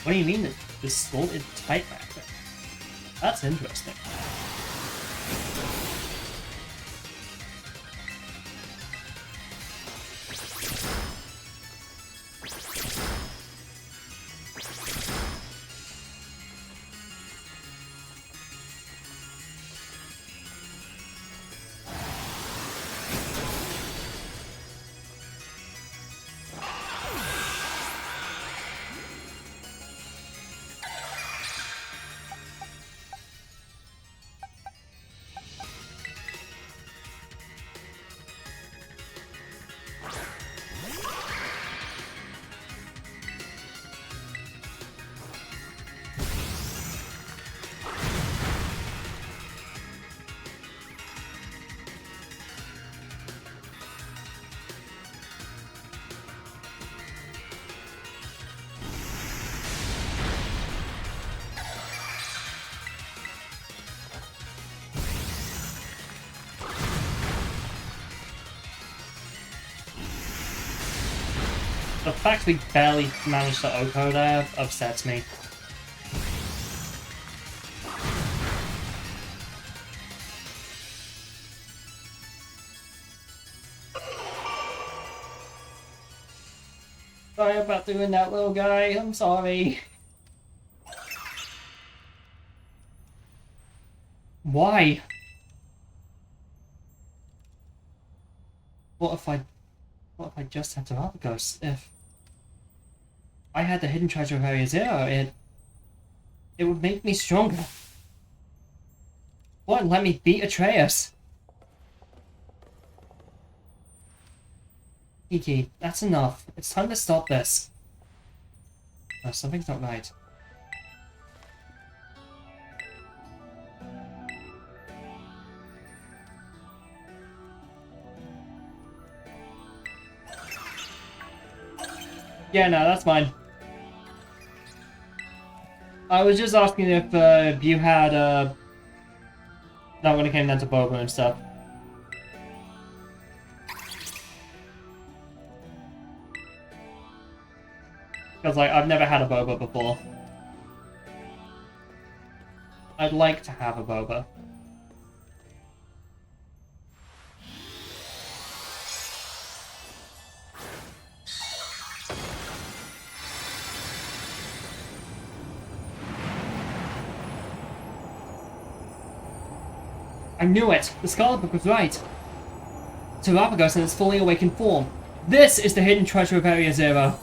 What do you mean that this skull is tight back there? That's interesting. The fact we barely managed to Oko there upsets me. Sorry about doing that, little guy. I'm sorry. Why? What if I just had Galapagos? If I had the Hidden Treasure of Area Zero, it would make me stronger. Wouldn't let me beat Atreus. Iki, that's enough. It's time to stop this. No, something's not right. Yeah, no, that's fine. I was just asking if you had not when it came down to Boba and stuff. Because like I've never had a Boba before. I'd like to have a Boba. I knew it! The Scarlet Book was right! Terapagos in its fully awakened form. This is the hidden treasure of Area Zero.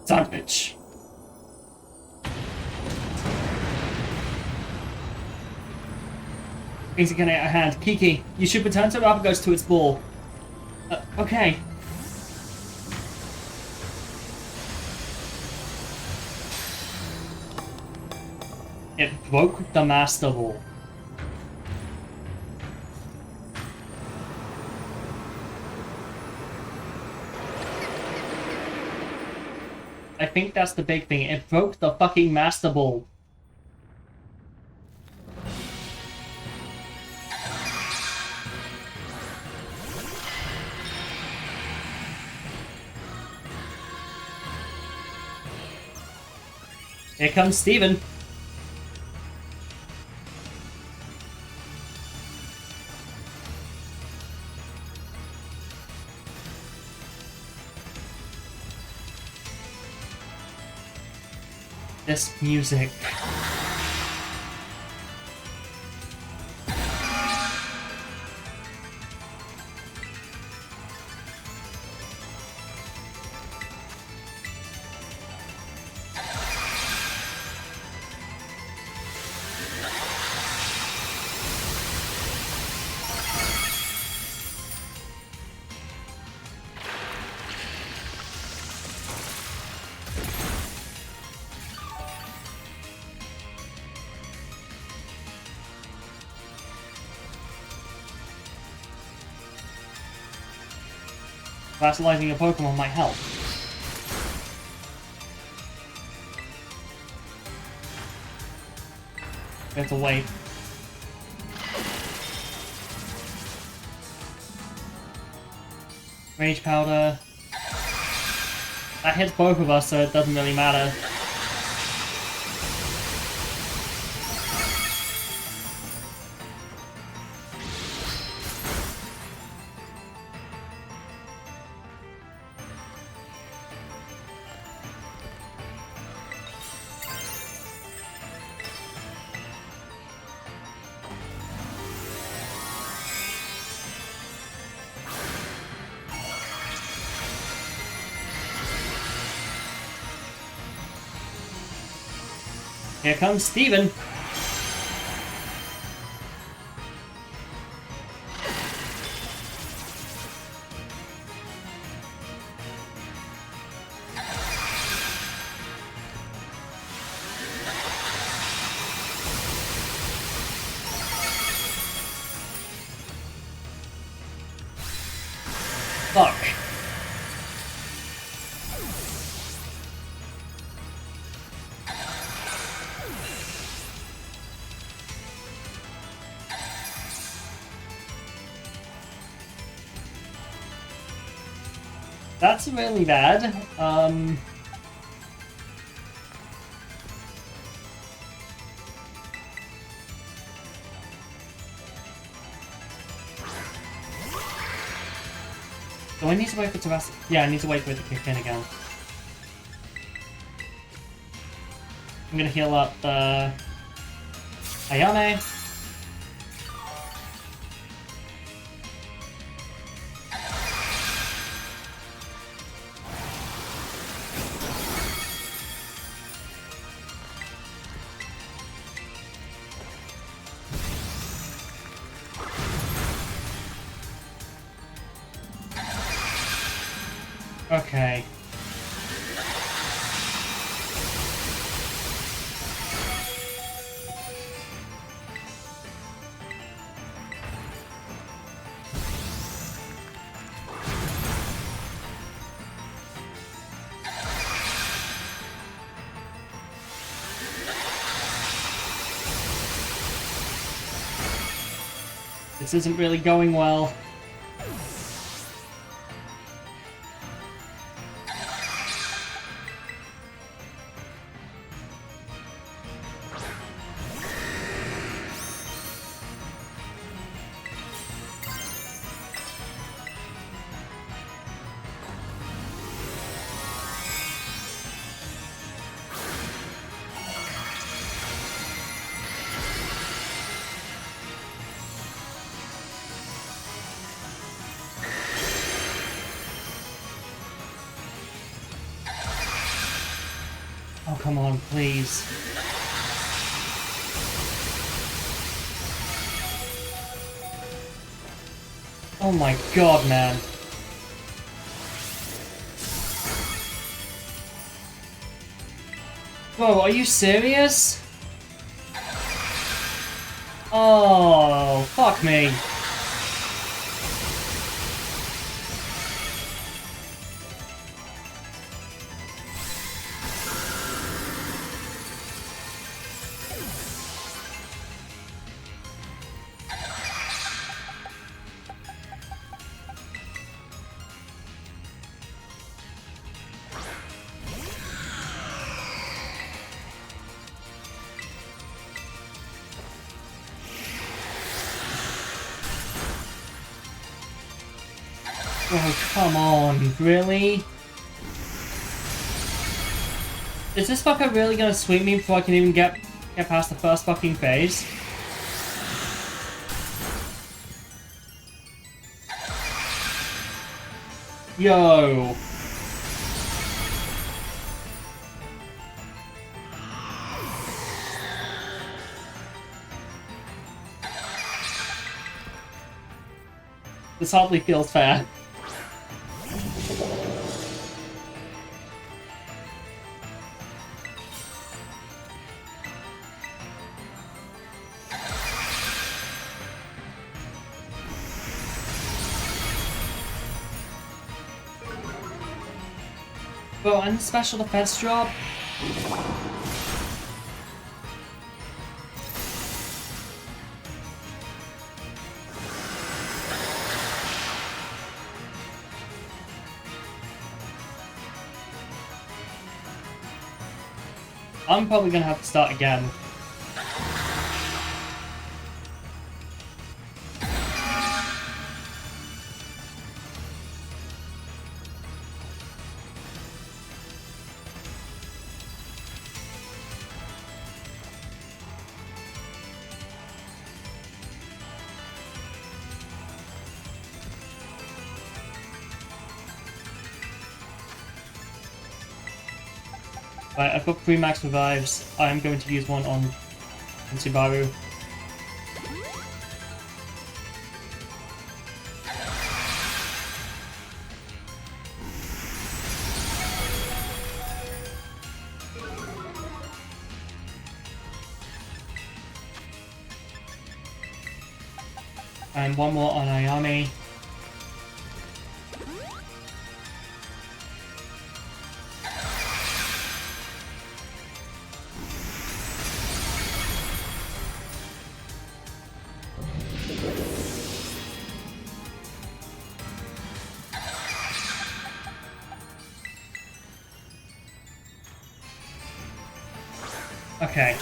Sandwich. Things are getting out of hand. Kiki, you should return Terapagos to its ball. Okay. It broke the Master Ball. I think that's the big thing. It broke the fucking Master Ball. Here comes Steven. This music. Vassalizing a Pokemon might help. We have to wait. Rage Powder. That hits both of us, so it doesn't really matter. Here comes Steven. Fuck. That's really bad. Do I need to wait for Tabasco? Yeah, I need to wait for it to kick in again. I'm gonna heal up Ayame. Okay. This isn't really going well. Oh, come on, please. Oh my god, man. Whoa, are you serious? Oh, fuck me. Oh, come on, really? Is this fucker really gonna sweep me before I can even get past the first fucking phase? Yo! This hardly feels fair. Bro, and the special defense drop? I'm probably gonna have to start again. Right, I've got 3 max revives. I'm going to use one on Subaru. And one more on Ayami. Okay.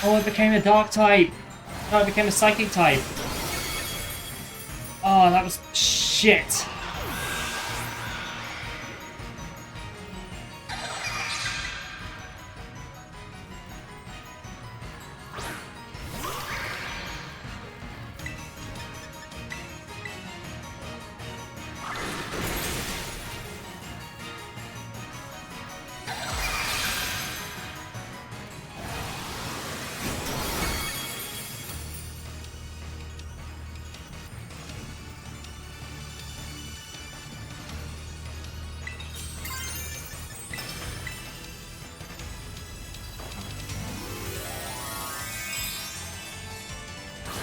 Oh, it became a dark type. No, it became a psychic type. Oh, that was shit.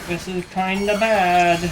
This is kinda bad.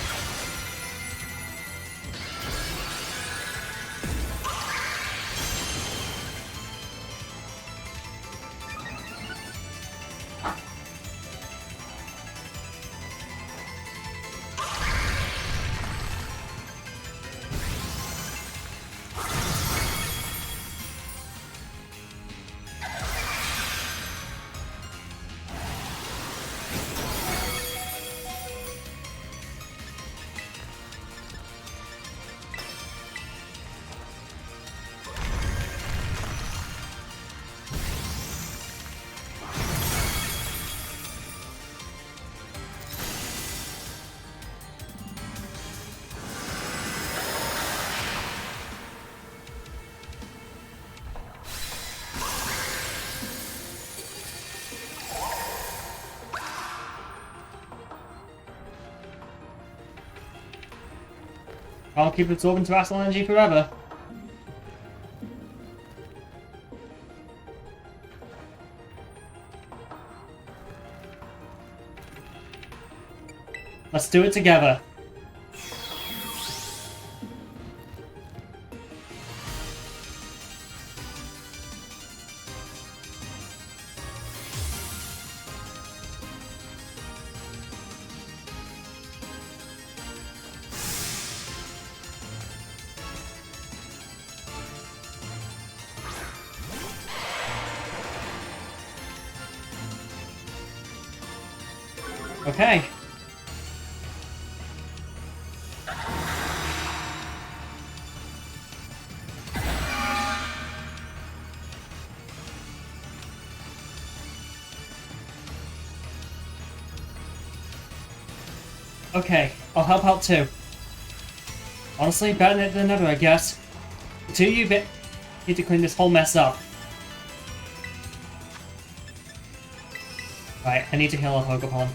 I'll keep absorbing terrestrial energy forever. Let's do it together. Okay. Okay, I'll help out too. Honestly, better than ever, I guess. The two of you need to clean this whole mess up. Right, I need to heal a Pokemon.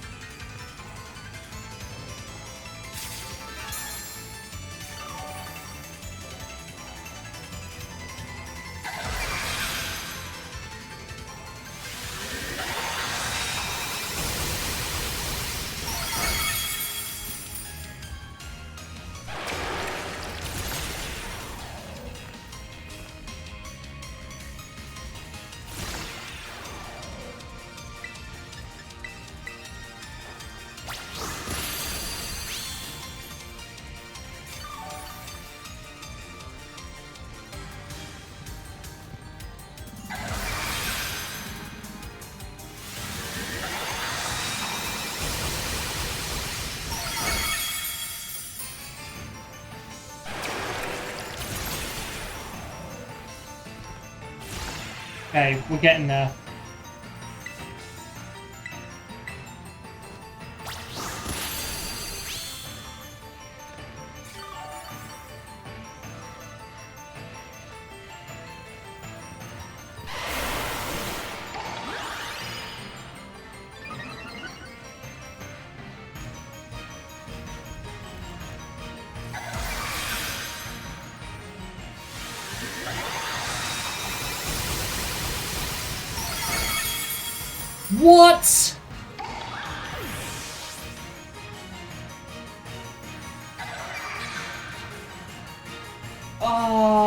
Okay, we're getting there. What? Oh,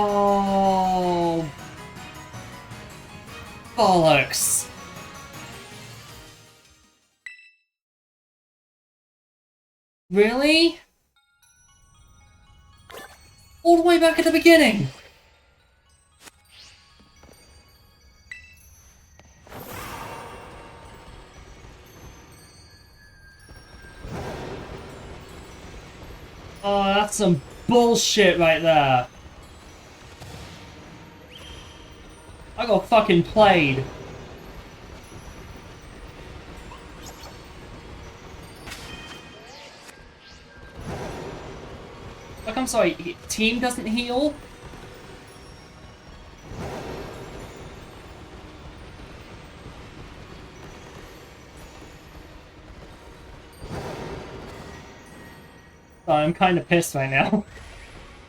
bollocks. Really? All the way back at the beginning? Oh, that's some bullshit right there. I got fucking played. Like, I'm sorry, team doesn't heal? Oh, I'm kind of pissed right now.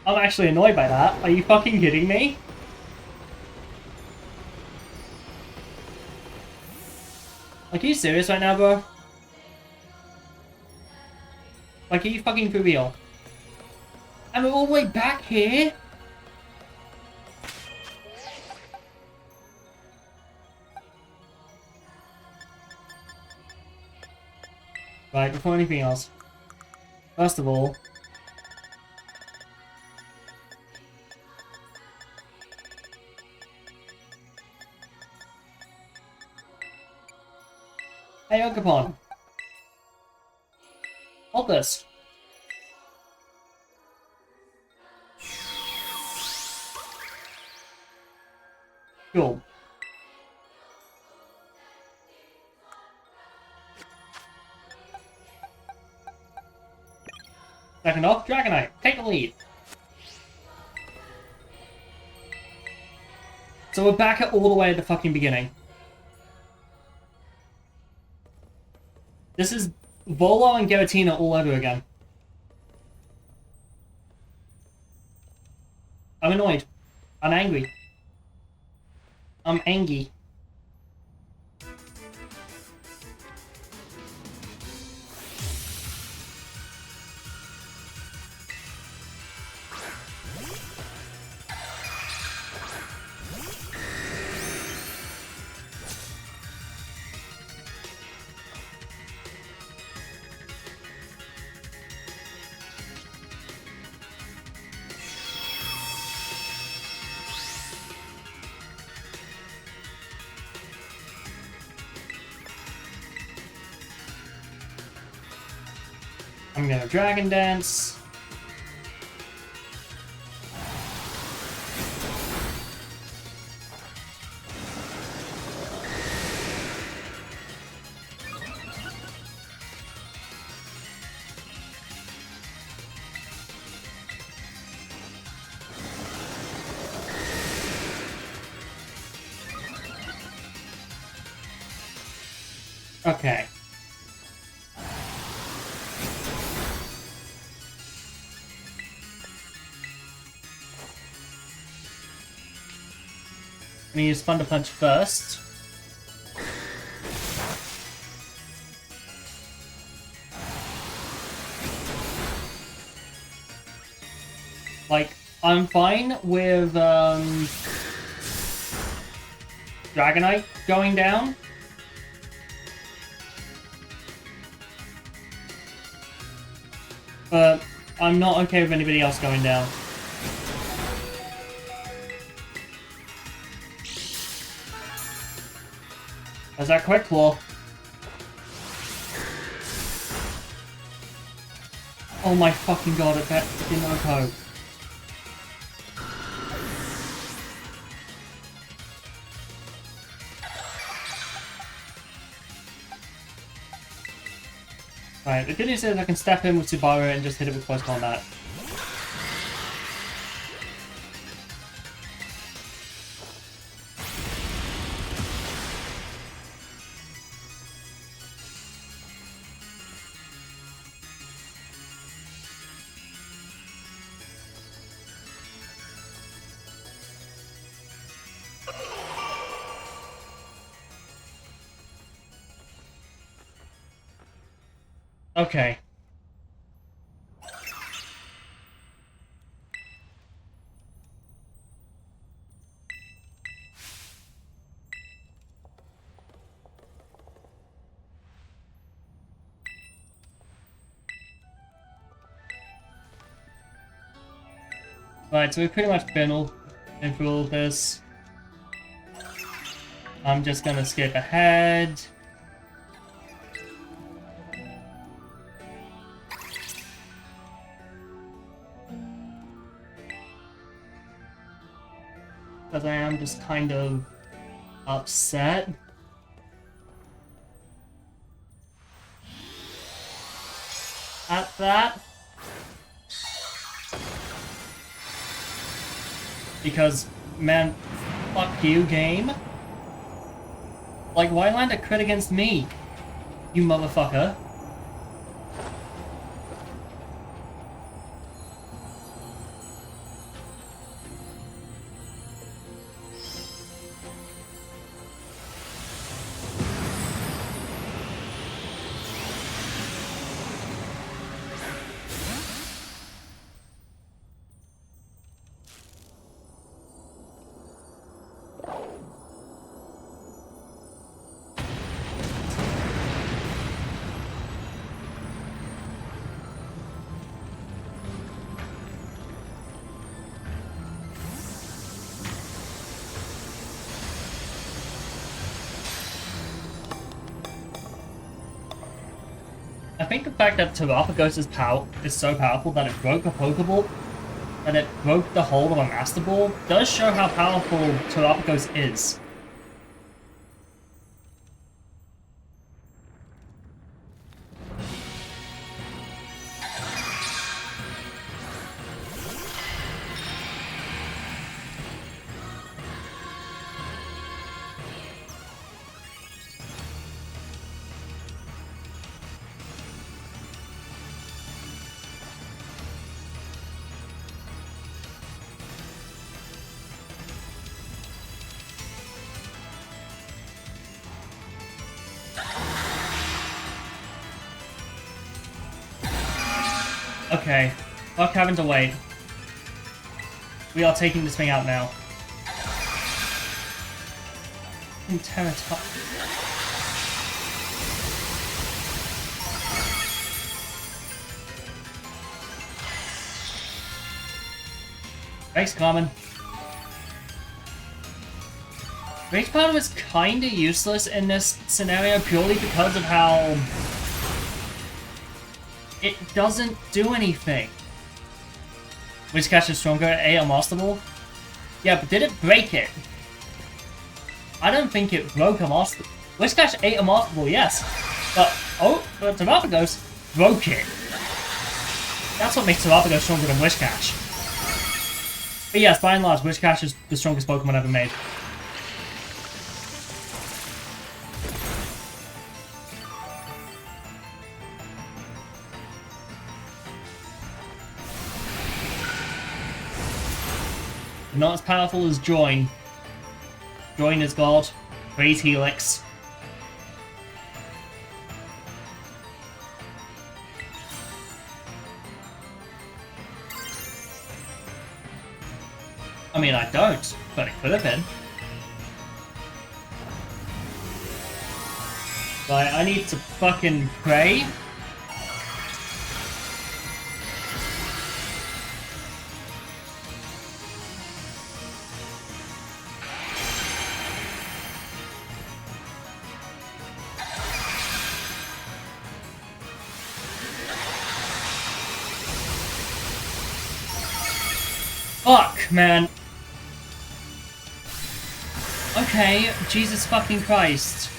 I'm actually annoyed by that. Are you fucking kidding me? Like, are you serious right now, bro? Like, are you fucking for real? And we're all the way back here? Right, before anything else. First of all... Hey, Okapon. Hold this. Cool. Second off, Dragonite, take the lead. So we're back at all the way at the fucking beginning. This is Volo and Giratina all over again. I'm annoyed. I'm angry. I'm angry. I'm gonna Dragon Dance. Okay. I'm gonna use Thunder Punch first. Like, I'm fine with Dragonite going down. But I'm not okay with anybody else going down. There's that Quick Claw. Oh my fucking god, it did not go. Right, the good news is I can step in with Subaru and just hit it with close combat. Okay. Right, so we've pretty much been through all of this. I'm just gonna skip ahead. Because I am just kind of upset. At that. Because, man, fuck you, game. Like, why land a crit against me? You motherfucker. I think the fact that Terapagos is so powerful that it broke a Pokeball, that it broke the hold of a Master Ball, does show how powerful Terapagos is. Okay, fuck having to wait. We are taking this thing out now. Thanks, Carmen. Rage Powder was kinda useless in this scenario purely because of how it doesn't do anything. Whiscash is stronger at 8 on Master Ball? Yeah, but did it break it? I don't think it broke a Master Ball. Whiscash 8 on Master Ball, yes. But Terapagos broke it. That's what makes Terapagos stronger than Whiscash. But yes, by and large, Whiscash is the strongest Pokemon ever made. Not as powerful as Join. Join is God. Praise Helix. I mean, I don't, but it could have been. Right, I need to fucking pray. Fuck, man. Okay, Jesus fucking Christ.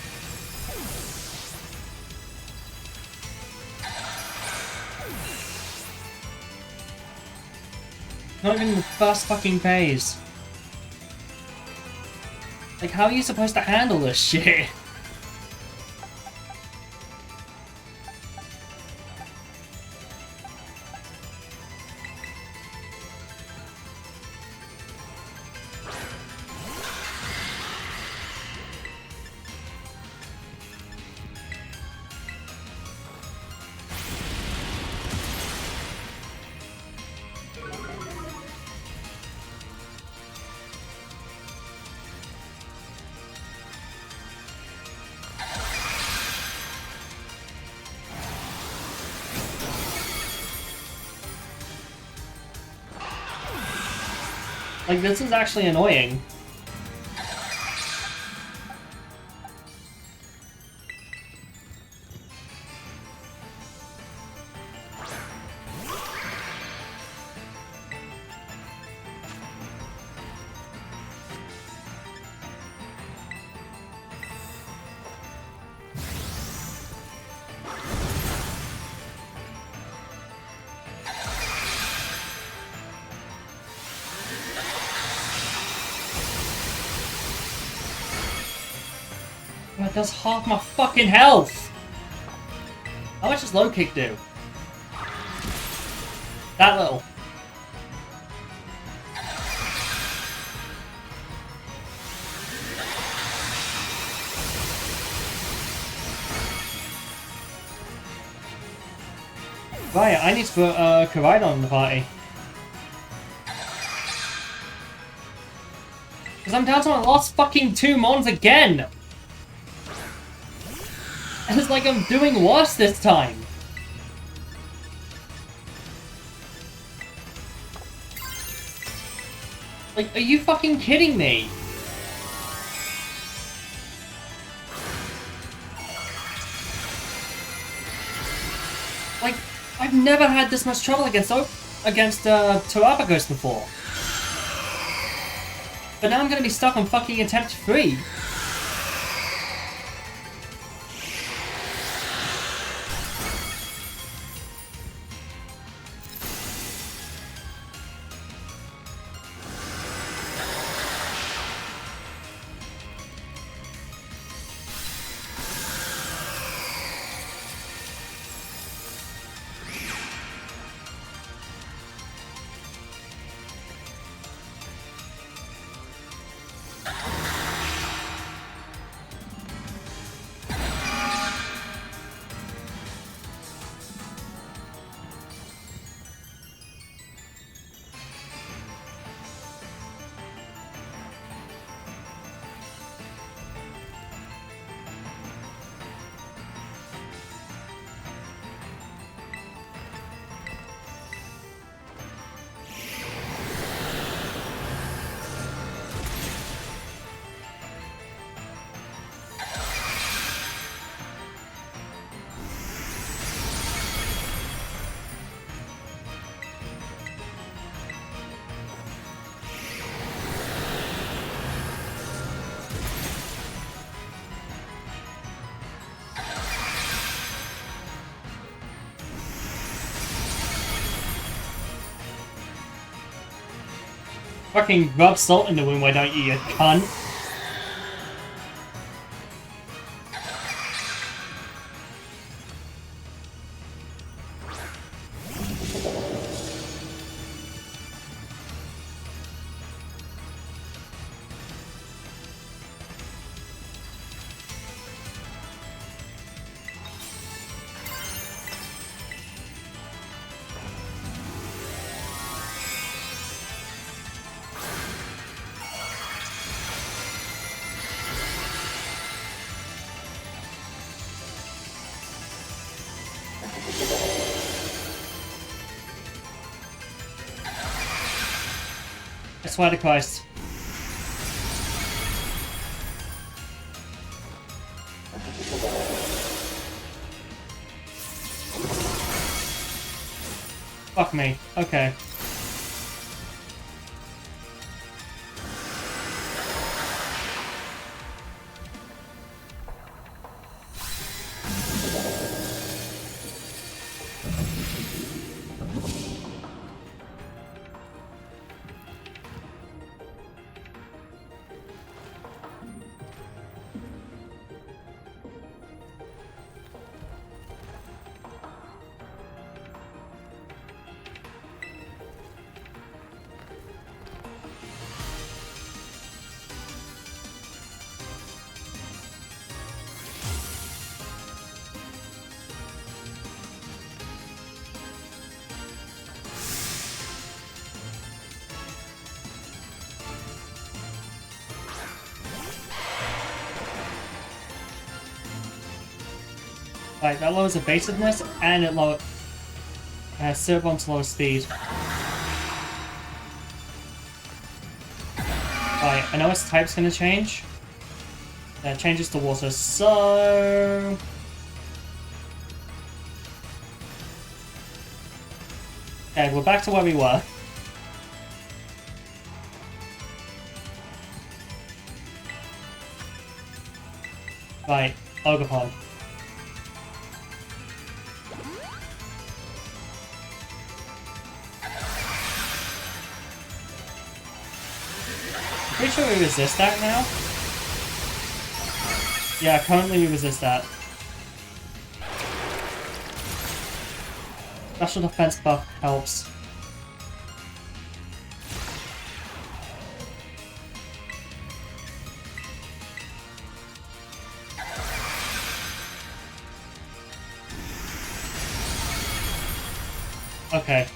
Not even the first fucking phase. Like, how are you supposed to handle this shit? Like, this is actually annoying. That does half my fucking health! How much does low kick do? That little. Right, I need to put Koraidon in the party. Because I'm down to my last fucking 2 mons again! And it's like I'm doing worse this time. Like, are you fucking kidding me? never had this much trouble against Terabagos before. But now I'm gonna be stuck on fucking attempt 3. Fucking rub salt in the wound, why don't you cunt? I swear to Christ. Fuck me. Okay. Right, that lowers evasiveness and it lowers Cerebron to lower speed. Right, I know its type's gonna change. It changes to water, so... Okay, we're back to where we were. Right, Ogre. Pretty sure we resist that now. Yeah, currently we resist that. Special defense buff helps. Okay.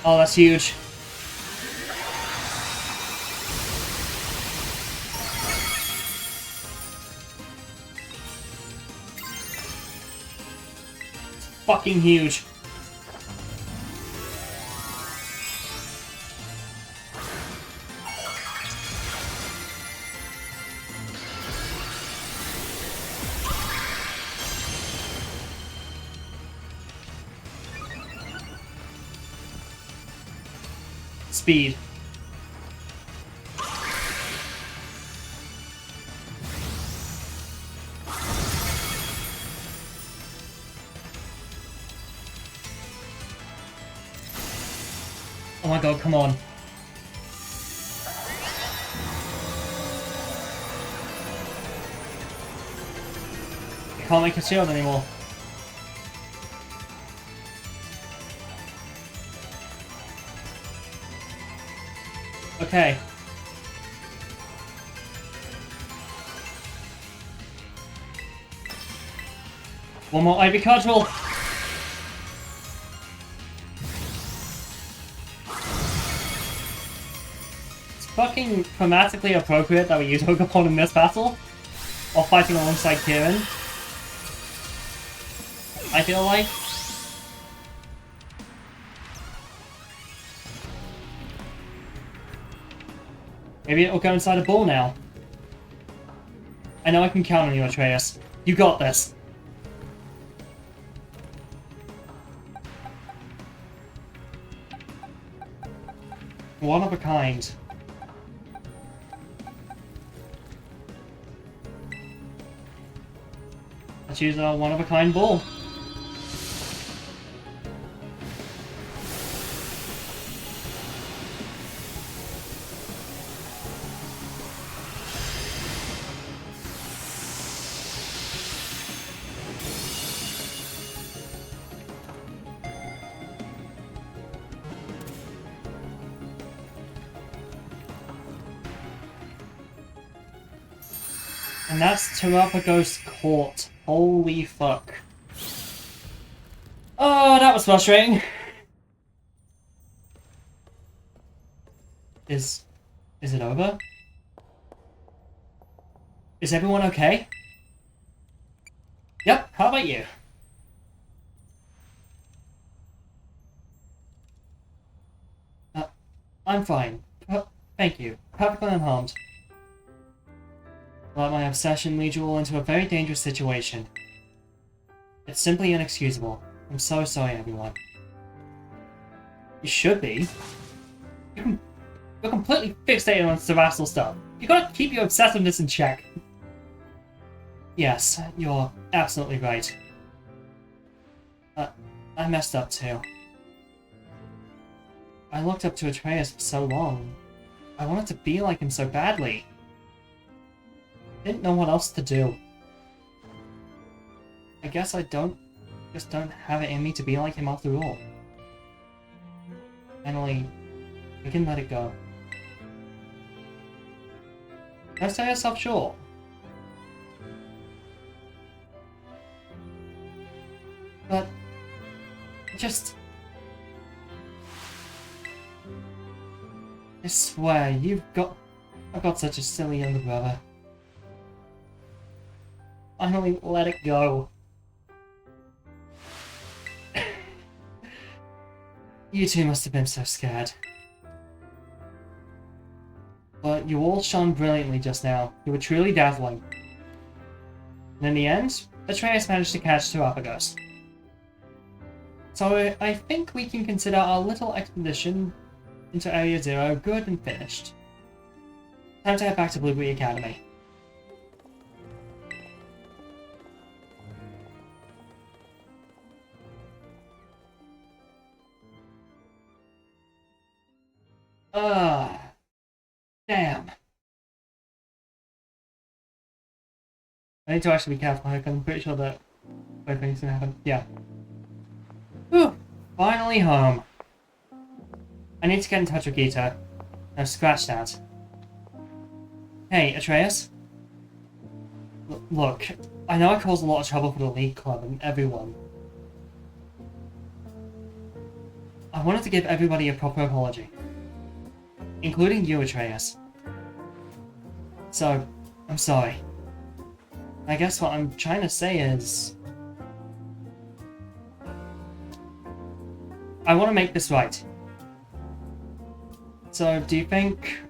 Oh, that's huge. It's fucking huge. Speed. Oh my god, come on. I can't make a shield anymore. Okay. One more Ivy Cudgel. It's fucking thematically appropriate that we use Hogapon in this battle while fighting alongside Kieran. I feel like. Maybe it'll go inside a ball now. I know I can count on you, Atreus. You got this. One of a kind. Let's use our one of a kind ball. And that's Terapagos Court. Holy fuck. Oh, that was frustrating. Is it over? Is everyone okay? Yep, how about you? I'm fine. Thank you. Perfectly unharmed. Let my obsession lead you all into a very dangerous situation. It's simply inexcusable. I'm so sorry, everyone. You should be. You're completely fixated on Sarastal stuff. You gotta keep your obsessiveness in check. Yes, you're absolutely right. I messed up too. I looked up to Atreus for so long. I wanted to be like him so badly. Didn't know what else to do. I guess I just don't have it in me to be like him after all. Finally, we can let it go. Don't sell yourself short. But just I swear, I've got such a silly younger brother. Finally, let it go. You two must have been so scared. But you all shone brilliantly just now. You were truly dazzling. And in the end, Atreus managed to catch Terapagos. So I think we can consider our little expedition into Area Zero good and finished. Time to head back to Blueberry Academy. Damn. I need to actually be careful, I'm pretty sure that both things can happen. Yeah. Whew. Finally home. I need to get in touch with Gita. No, scratch that. Hey, Atreus? Look, I know I caused a lot of trouble for the League Club and everyone. I wanted to give everybody a proper apology. Including you, Atreus. So, I'm sorry. I guess what I'm trying to say is... I want to make this right. So, do you think...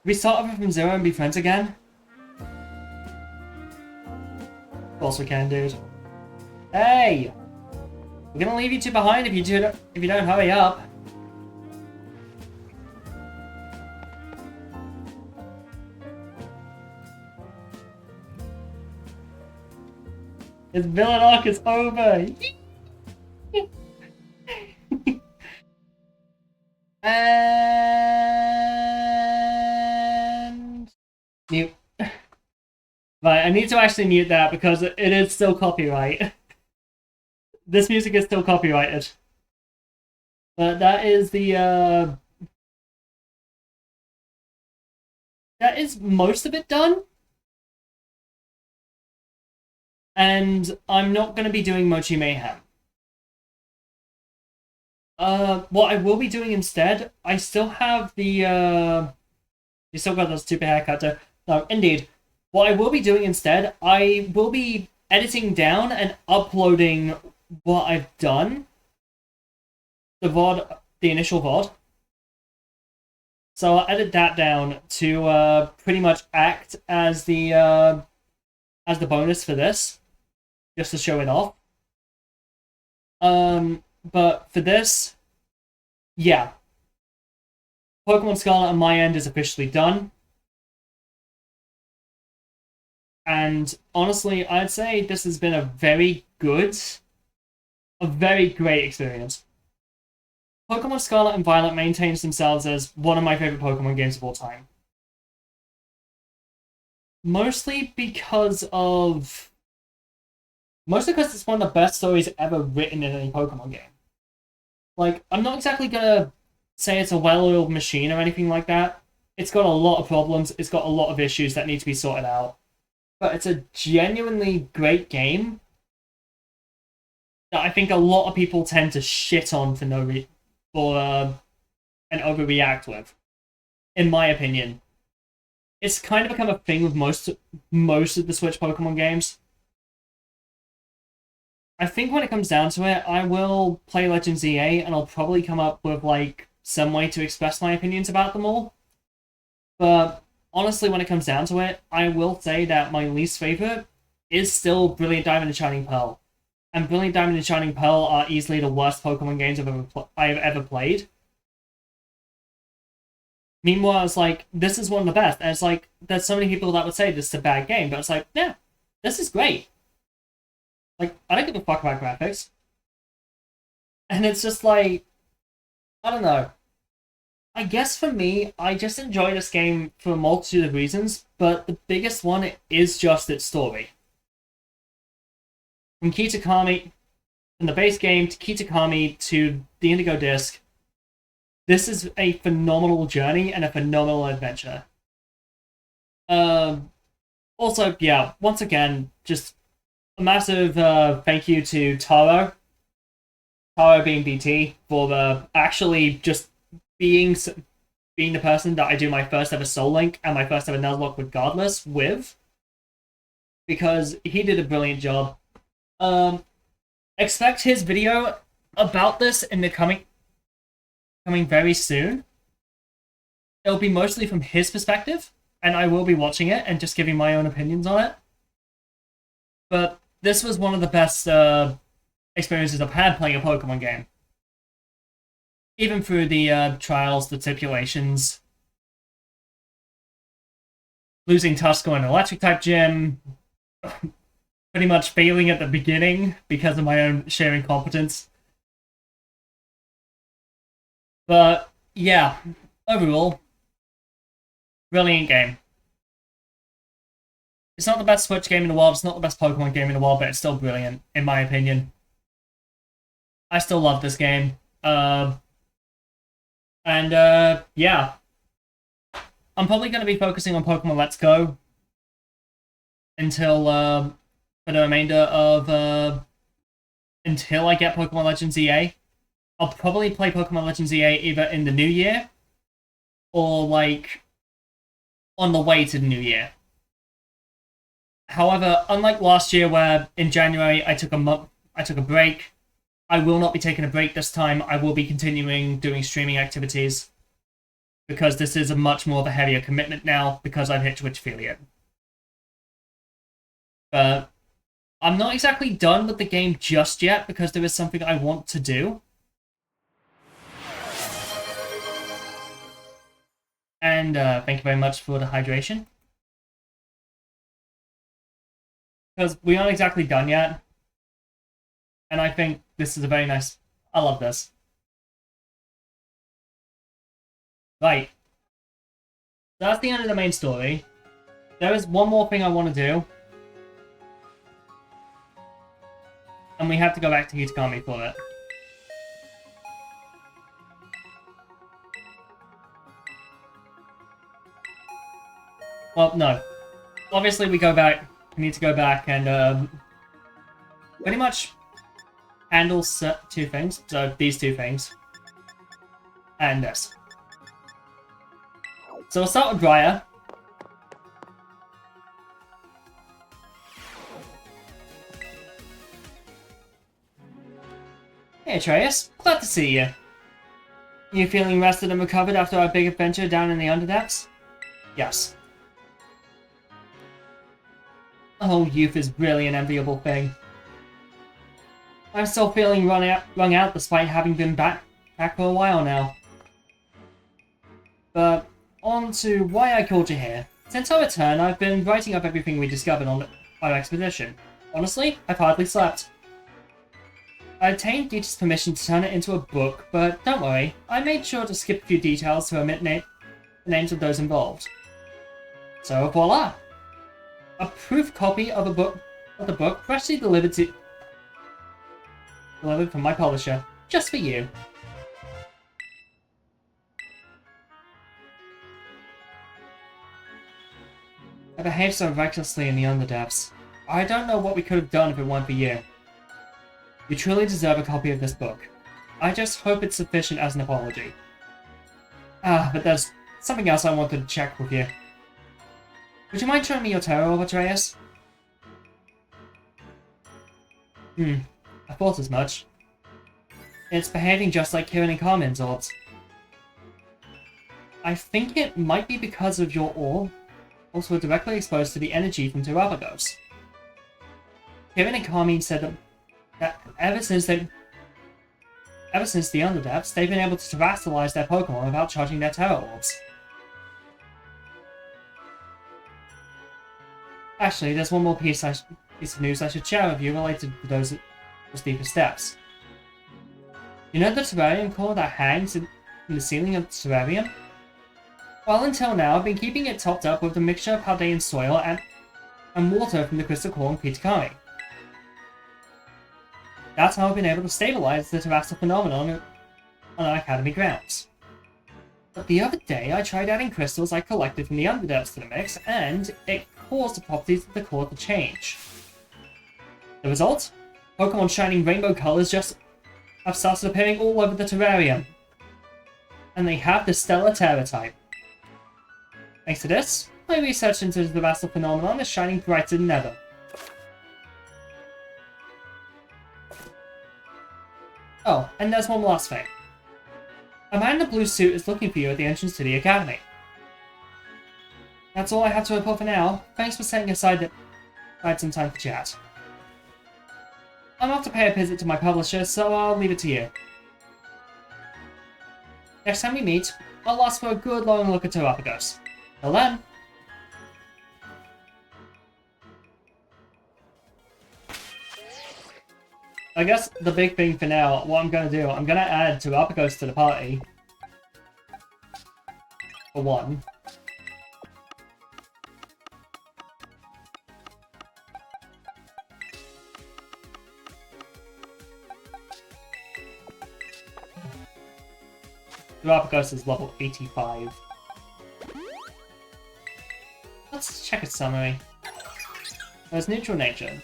we start over from zero and be friends again? Of course we can, dude. Hey! We're gonna leave you two behind if you don't hurry up. His villain arc is over! And... mute. Right, I need to actually mute that because it is still copyright. This music is still copyrighted. But that is the, that is most of it done. And I'm not going to be doing Mochi Mayhem. What I will be doing instead, I still have the, you still got that stupid haircut there. No, indeed. What I will be doing instead, I will be editing down and uploading what I've done. The VOD, the initial VOD. So I'll edit that down to, pretty much act as the bonus for this. Just to show it off. But for this, yeah. Pokemon Scarlet on my end is officially done. And honestly, I'd say this has been a very great experience. Pokemon Scarlet and Violet maintains themselves as one of my favorite Pokemon games of all time. Mostly because it's one of the best stories ever written in any Pokemon game. Like, I'm not exactly gonna say it's a well-oiled machine or anything like that. It's got a lot of problems, it's got a lot of issues that need to be sorted out. But it's a genuinely great game that I think a lot of people tend to shit on for no reason, and overreact with, in my opinion. It's kind of become a thing with most of the Switch Pokemon games. I think when it comes down to it, I will play Legends EA and I'll probably come up with, like, some way to express my opinions about them all. But honestly, when it comes down to it, I will say that my least favorite is still Brilliant Diamond and Shining Pearl. And Brilliant Diamond and Shining Pearl are easily the worst Pokemon games I have ever played. Meanwhile, it's like, this is one of the best. And it's like, there's so many people that would say this is a bad game, but it's like, yeah, this is great. Like, I don't give a fuck about graphics. And it's just like, I don't know. I guess for me, I just enjoy this game for a multitude of reasons, but the biggest one is just its story. From Kitakami, from the base game to Kitakami to the Indigo Disc, this is a phenomenal journey and a phenomenal adventure. Also, yeah, once again, just a massive thank you to Taro being DT, for actually just being the person that I do my first ever Soul Link and my first ever Nuzlocke regardless with, because he did a brilliant job. Expect his video about this in the coming very soon. It'll be mostly from his perspective, and I will be watching it and just giving my own opinions on it. But this was one of the best experiences I've had playing a Pokemon game. Even through the trials, the stipulations, losing Tusker in Electric-type Gym, pretty much failing at the beginning because of my own sheer incompetence. But, yeah, overall, brilliant game. It's not the best Switch game in the world, it's not the best Pokemon game in the world, but it's still brilliant, in my opinion. I still love this game. Yeah. I'm probably going to be focusing on Pokemon Let's Go until for the remainder of, until I get Pokemon Legends EA. I'll probably play Pokemon Legends EA either in the new year, or, like, on the way to the new year. However, unlike last year where in January I took a break, I will not be taking a break this time. I will be continuing doing streaming activities, because this is a much more of a heavier commitment now, because I've hit Twitch affiliate. But I'm not exactly done with the game just yet, because there is something I want to do. And thank you very much for the hydration. Because we aren't exactly done yet. And I think this is a very nice... I love this. Right. That's the end of the main story. There is one more thing I want to do. And we have to go back to Hitakami for it. Well, no. Obviously, we need to go back and pretty much handle two things. So, these two things. And this. So, we'll start with Briar. Hey, Atreus. Glad to see you. You feeling rested and recovered after our big adventure down in the Underdepths? Yes. Oh, youth is really an enviable thing. I'm still feeling wrung out despite having been back for a while now. But, on to why I called you here. Since our return, I've been writing up everything we discovered on our expedition. Honestly, I've hardly slept. I obtained Dieter's permission to turn it into a book, but don't worry, I made sure to skip a few details to omit the names of those involved. So voila! A proof copy of the book freshly delivered from my publisher, just for you. I behaved so recklessly in the Underdepths. I don't know what we could have done if it weren't for you. You truly deserve a copy of this book. I just hope it's sufficient as an apology. But there's something else I wanted to check with you. Would you mind showing me your tarot, Atreus? I thought as much. It's behaving just like Kirin and Carmen's orbs. I think it might be because of your orb, also directly exposed to the energy from Terrapagos. Kirin and Carmen said that ever since the Underdepths, they've been able to terrestrialize their Pokemon without charging their Terra Orbs. Actually, there's one more piece of news I should share with you related to those deeper steps. You know the terrarium core that hangs in the ceiling of the terrarium? Well, until now, I've been keeping it topped up with a mixture of Paldean soil and water from the crystal core in Pitakami. That's how I've been able to stabilize the terrestrial phenomenon on our academy grounds. But the other day, I tried adding crystals I collected from the Underdepths to the mix, and it caused the properties of the core to change. The result? Pokemon shining rainbow colors just have started appearing all over the terrarium. And they have the Stellar Terra type. Thanks to this, my research into the terrestrial phenomenon is shining brighter than ever. Oh, and there's one last thing. A man in a blue suit is looking for you at the entrance to the academy. That's all I have to report for now. Thanks for setting aside some time for chat. I'm off to pay a visit to my publisher, so I'll leave it to you. Next time we meet, I'll ask for a good long look at Terrapagos. Till then. I guess the big thing for now, what I'm going to do, I'm going to add Terrapagos to the party. For one. Terrapagos is level 85. Let's check its summary. There's neutral nature.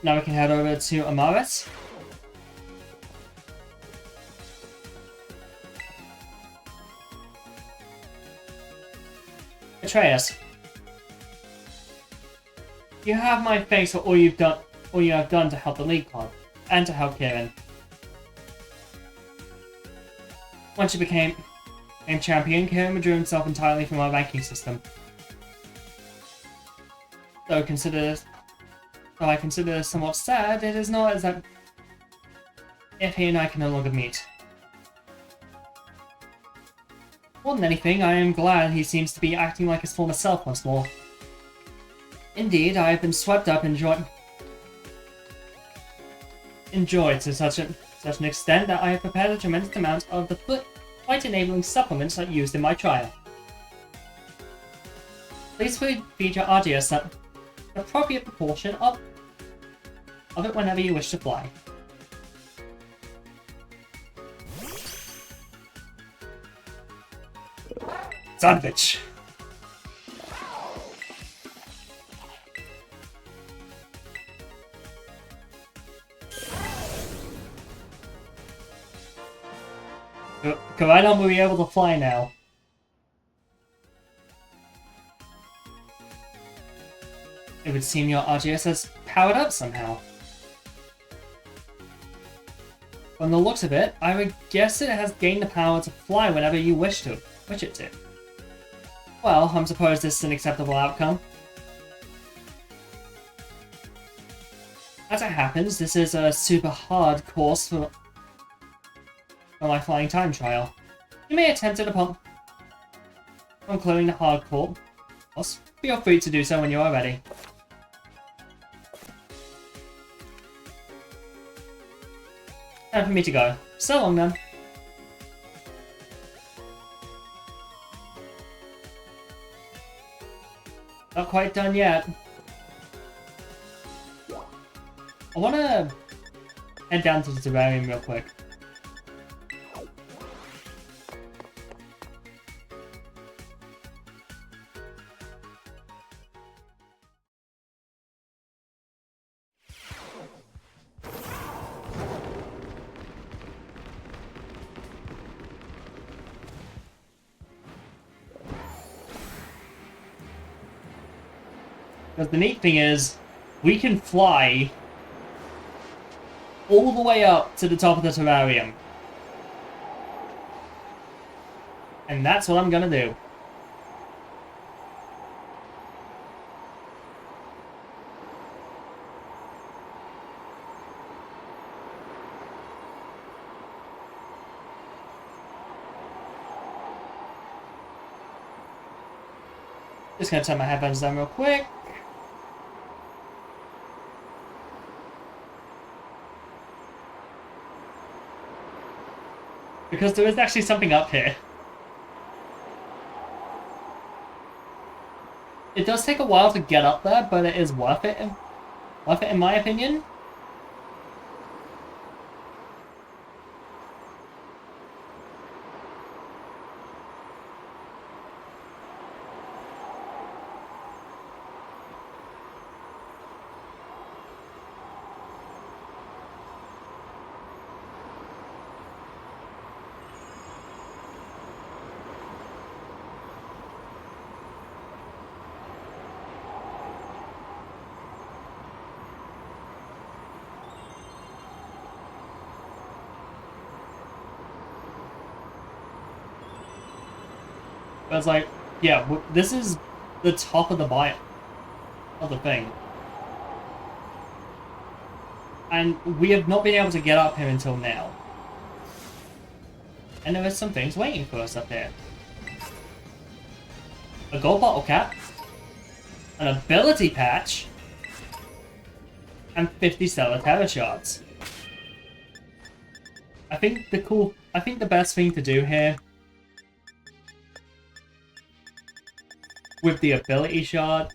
Now we can head over to Amaris. Atreus, you have my thanks for all you have done to help the League Club, and to help Kieran. Once you became champion, Kieran withdrew himself entirely from our ranking system. Though I consider this somewhat sad, it is not as if he and I can no longer meet. More than anything, I am glad he seems to be acting like his former self once more. Indeed, I have been swept up in joy to such an extent that I have prepared a tremendous amount of the fight-enabling supplements I used in my trial. Please feed your RDS an appropriate proportion of it whenever you wish to fly. Sandwich! Koraidon will be able to fly now. It would seem your RGS has powered up somehow. From the looks of it, I would guess it has gained the power to fly whenever you wish it to. Well, I suppose this is an acceptable outcome. As it happens, this is a super hard course for my flying time trial. You may attempt it upon clearing the hard course. Feel free to do so when you are ready. Time for me to go. So long then. Not quite done yet. I want to head down to the terrarium real quick. Because the neat thing is, we can fly all the way up to the top of the terrarium. And that's what I'm gonna do. Just gonna turn my headphones down real quick. Because there is actually something up here. It does take a while to get up there, but it is worth it. Worth it in my opinion. But it's like, yeah, this is the top of the biome of the thing. And we have not been able to get up here until now. And there is some things waiting for us up here. A gold bottle cap, an ability patch, and 50 stellar terror shards. I think the best thing to do here with the ability shard,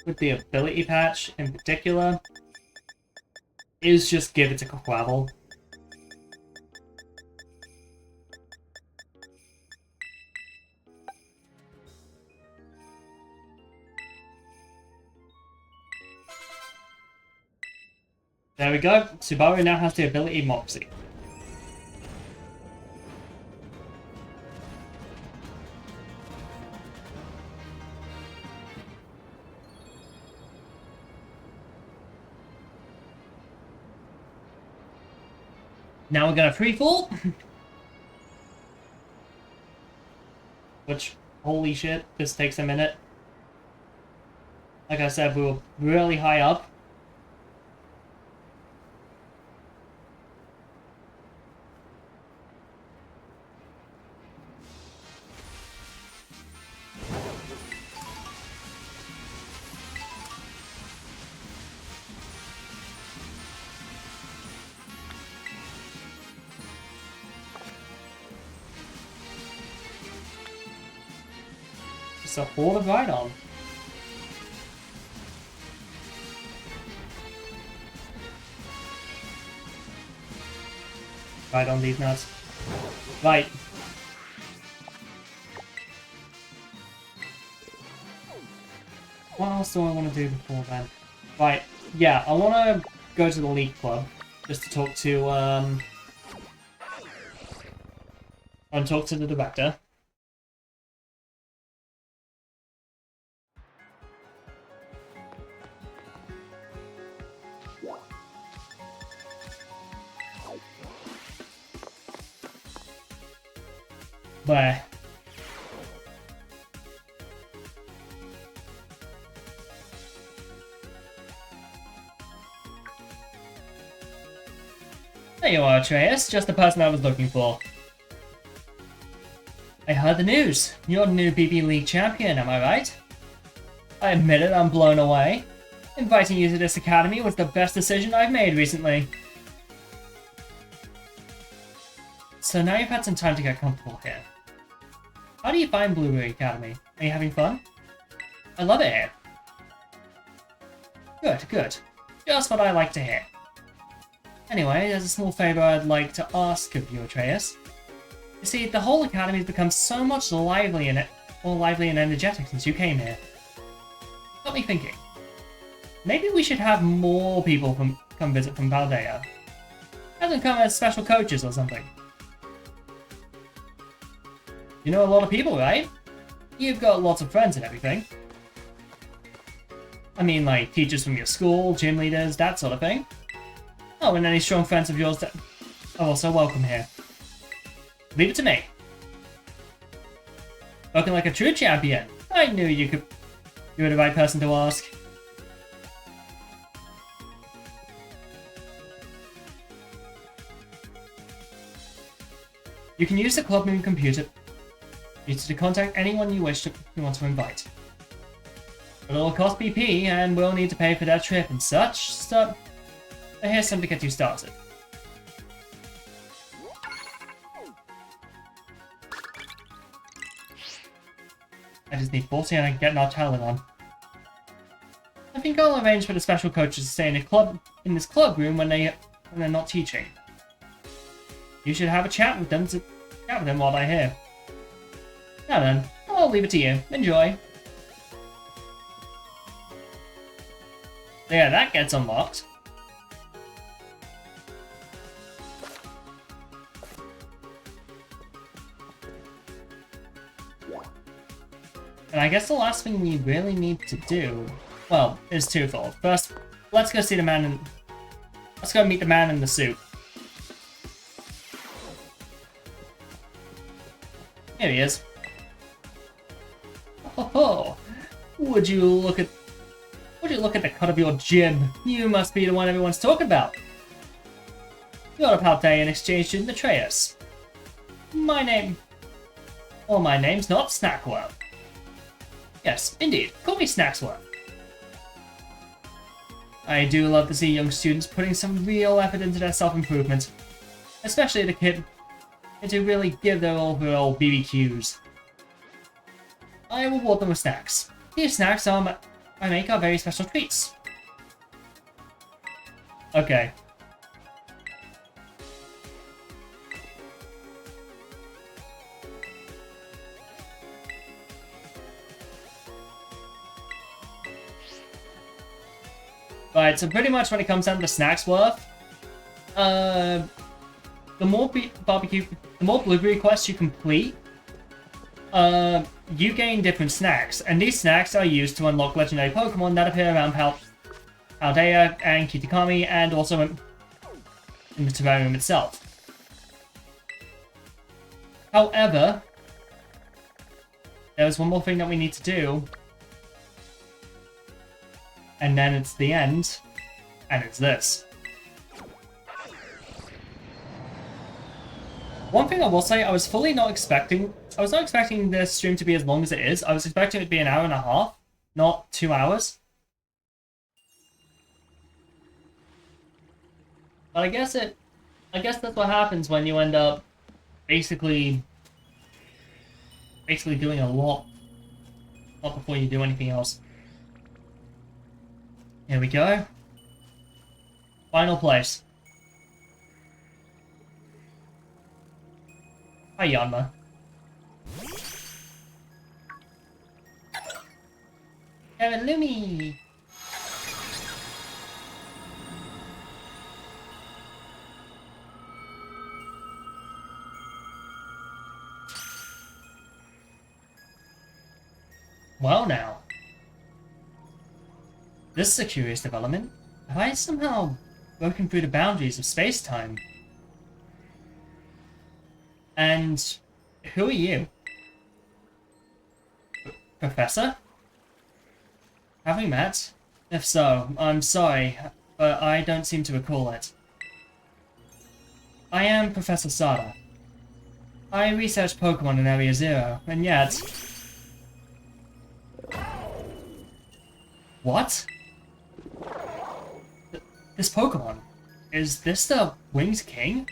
with the ability patch in particular, is just give it to Quavel. There we go. Subaru now has the ability Moxie. Now we're gonna free fall. Which, holy shit, this takes a minute. Like I said, we were really high up. Just a horde of Rhydon. Right on these nuts. Right. What else do I want to do before then? Right, yeah, I want to go to the League Club just to talk to, and talk to the director. But there you are, Atreus. Just the person I was looking for. I heard the news. You're the new BB League champion, am I right? I admit it, I'm blown away. Inviting you to this academy was the best decision I've made recently. So now you've had some time to get comfortable here. How do you find Blueberry Academy? Are you having fun? I love it here. Good, good. Just what I like to hear. Anyway, there's a small favor I'd like to ask of you, Atreus. You see, the whole academy has become so much more lively and energetic since you came here. Got me thinking. Maybe we should have more people come visit from Valdea. Have them come as special coaches or something. You know a lot of people, right? You've got lots of friends and everything. I mean, like, teachers from your school, gym leaders, that sort of thing. Oh, and any strong friends of yours that are also welcome here. Leave it to me. Looking like a true champion. I knew you were the right person to ask. You can use the club room computer to contact anyone you want to invite. But it'll cost BP, and we'll need to pay for that trip and such, so here's something to get you started. I just need 40 and I can get our talent on. I think I'll arrange for the special coaches to stay in this club room when they're not teaching. You should have a chat with them while they're here. Now then, I'll leave it to you. Enjoy. Yeah, that gets unlocked. And I guess the last thing we really need to do, well, is twofold. First, let's go see the man in... Let's go meet the man in the suit. Here he is. Oh, would you look at the cut of your jib? You must be the one everyone's talking about. You're a Paldean exchange student, Atreus. My name's not Snackworm. Yes, indeed. Call me Snacksworm. I do love to see young students putting some real effort into their self-improvement. Especially the kid to really give their all for old BBQs. I reward them with snacks. These snacks I make are very special treats. Okay. Right, so pretty much when it comes down to snacks worth, the more blueberry quests you complete, you gain different snacks, and these snacks are used to unlock legendary Pokemon that appear around Paldea and Kitakami, and also in the terrarium itself. However, there's one more thing that we need to do, and then it's the end, and it's this. One thing I will say, I was not expecting this stream to be as long as it is. I was expecting it to be an hour and a half, not 2 hours. But I guess that's what happens when you end up basically doing a lot before you do anything else. Here we go. Final place. Hi, Yanma. Lumi! Well now. This is a curious development. Have I somehow broken through the boundaries of space-time? And who are you? Professor? Have we met? If so, I'm sorry, but I don't seem to recall it. I am Professor Sada. I research Pokemon in Area Zero, and yet... What? This Pokemon? Is this the Winged King?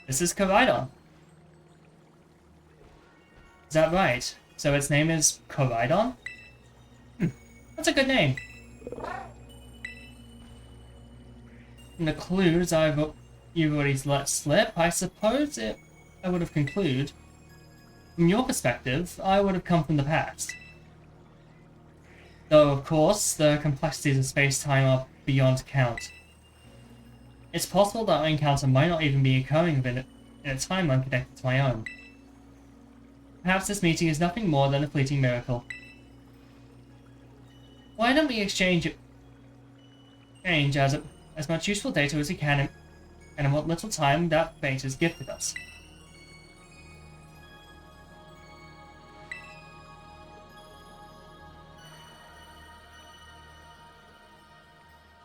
This is Koraidon. Is that right? So its name is Koraidon? That's a good name. From the clues you've already let slip, I suppose I would have concluded. From your perspective, I would have come from the past. Though, of course, the complexities of space-time are beyond count. It's possible that our encounter might not even be occurring within a timeline connected to my own. Perhaps this meeting is nothing more than a fleeting miracle. Why don't we exchange as much useful data as we can and in what little time that fate has gifted us?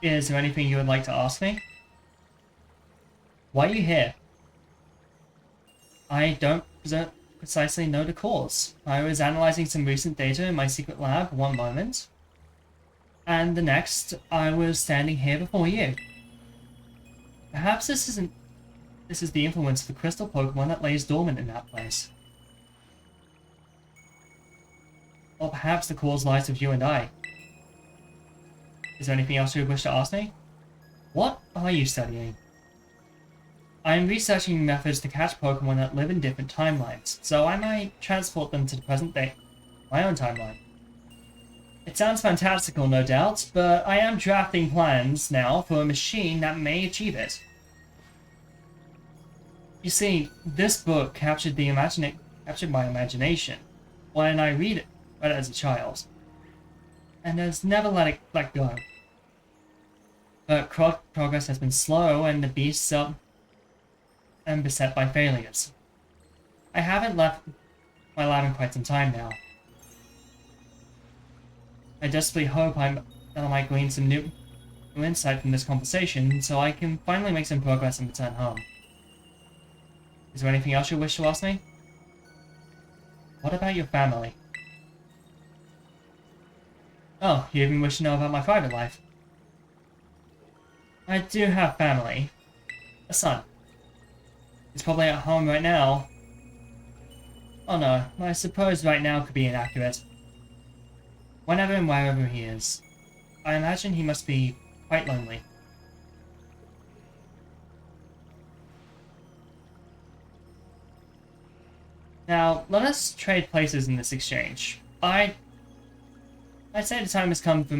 Is there anything you would like to ask me? Why are you here? I don't precisely know the cause. I was analyzing some recent data in my secret lab one moment, and the next, I was standing here before you. Perhaps this is the influence of the crystal Pokemon that lays dormant in that place. Or perhaps the cause lies with you and I. Is there anything else you wish to ask me? What are you studying? I am researching methods to catch Pokemon that live in different timelines, so I might transport them to the present day, my own timeline. It sounds fantastical, no doubt, but I am drafting plans now for a machine that may achieve it. You see, this book captured my imagination when I read it as a child, and has never let go. But progress has been slow, and the beasts are beset by failures. I haven't left my lab in quite some time now. I desperately hope that I might glean some new insight from this conversation, so I can finally make some progress and return home. Is there anything else you wish to ask me? What about your family? Oh, you even wish to know about my private life? I do have family. A son. He's probably at home right now. Oh no, I suppose right now could be inaccurate. Whenever and wherever he is, I imagine he must be quite lonely. Now, let us trade places in this exchange. I'd say the time has come for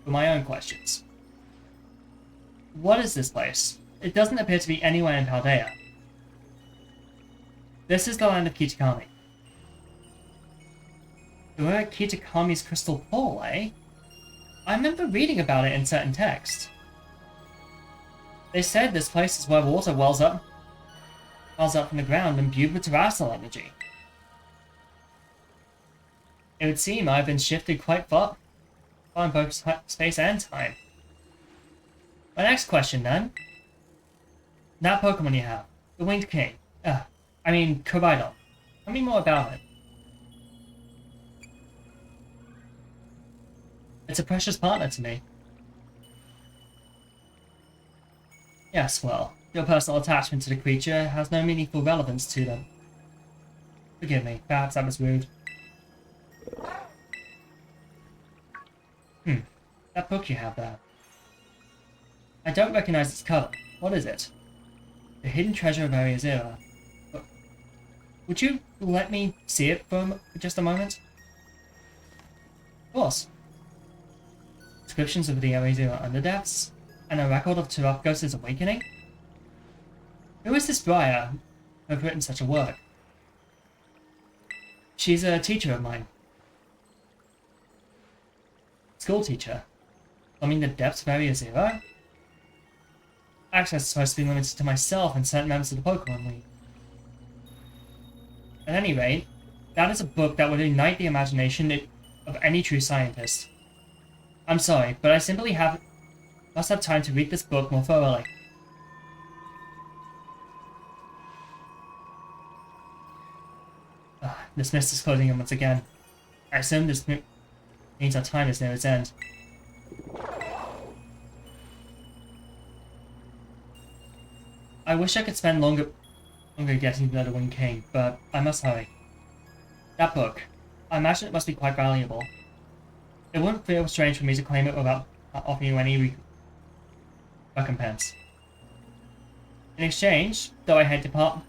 with my own questions. What is this place? It doesn't appear to be anywhere in Paldea. This is the land of Kitakami. We're at Kitakami's crystal pool, eh? I remember reading about it in certain texts. They said this place is where water wells up from the ground imbued with terrestrial energy. It would seem I've been shifted quite far in both space and time. My next question, then. That Pokemon you have, the Winged King. Koraidon. Tell me more about it. It's a precious partner to me. Yes, well, your personal attachment to the creature has no meaningful relevance to them. Forgive me, perhaps that was rude. That book you have there. I don't recognize its cover. What is it? The Hidden Treasure of Area Zero. Would you let me see it for just a moment? Of course. Descriptions of the Area Zero Underdepths, and a record of Turafgos' awakening? Who is this Briar who have written such a work? She's a teacher of mine. School teacher. Plumbing the depths of Area Zero? Access is supposed to be limited to myself and certain members of the Pokemon League. At any rate, that is a book that would ignite the imagination of any true scientist. I'm sorry, but I simply must have time to read this book more thoroughly. This mist is closing in once again. I assume this means our time is near its end. I wish I could spend longer getting to the Winged King, but I must hurry. That book. I imagine it must be quite valuable. It wouldn't feel strange for me to claim it without offering you any recompense. In exchange, though I had to part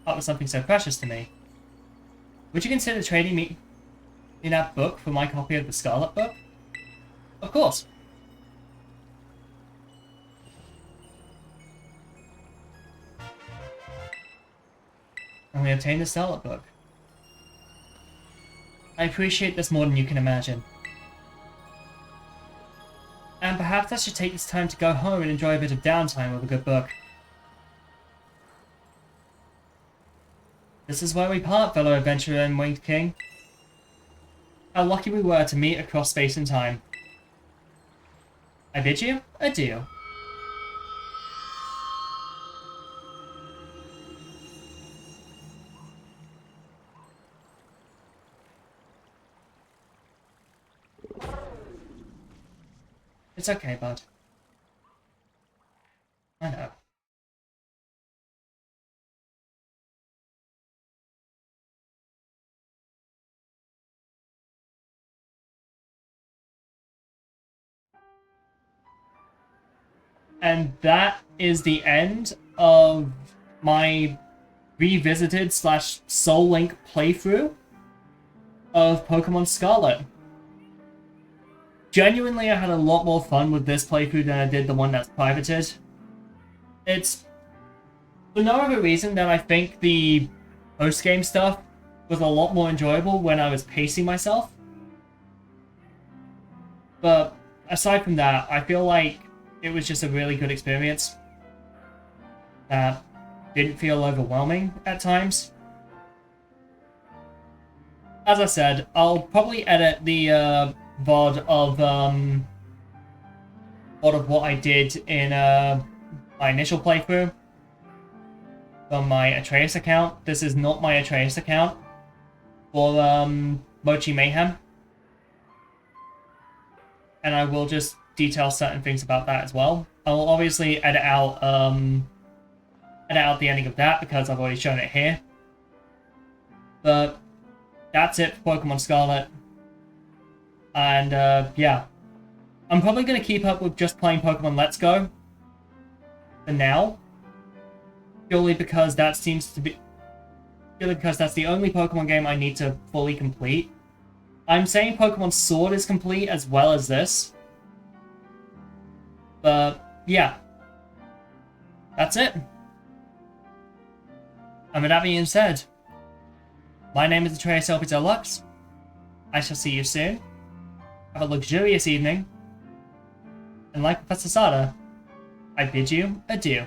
with something so precious to me, would you consider trading me in that book for my copy of the Scarlet book? Of course. And we obtained the Scarlet book. I appreciate this more than you can imagine. And perhaps I should take this time to go home and enjoy a bit of downtime with a good book. This is where we part, fellow adventurer and Winged King. How lucky we were to meet across space and time. I bid you adieu. It's okay, bud. I know. And that is the end of my revisited / Soul Link playthrough of Pokemon Scarlet. Genuinely, I had a lot more fun with this playthrough than I did the one that's privated. It's for no other reason than I think the post-game stuff was a lot more enjoyable when I was pacing myself. But aside from that, I feel like it was just a really good experience that didn't feel overwhelming at times. As I said, I'll probably edit the VOD of what I did in my initial playthrough from my Atreus account. This is not my Atreus account for Mochi Mayhem, and I will just detail certain things about that as well. I will obviously edit out the ending of that because I've already shown it here. But that's it for Pokemon Scarlet. And yeah, I'm probably going to keep up with just playing Pokemon Let's Go for now, purely because that seems to be because that's the only Pokemon game I need to fully complete. I'm saying Pokemon Sword is complete as well as this, But yeah, that's it. And with that being said, my name is Atreus Selby Deluxe. I shall see you soon. Have a luxurious evening. And like Professor Sada, I bid you adieu.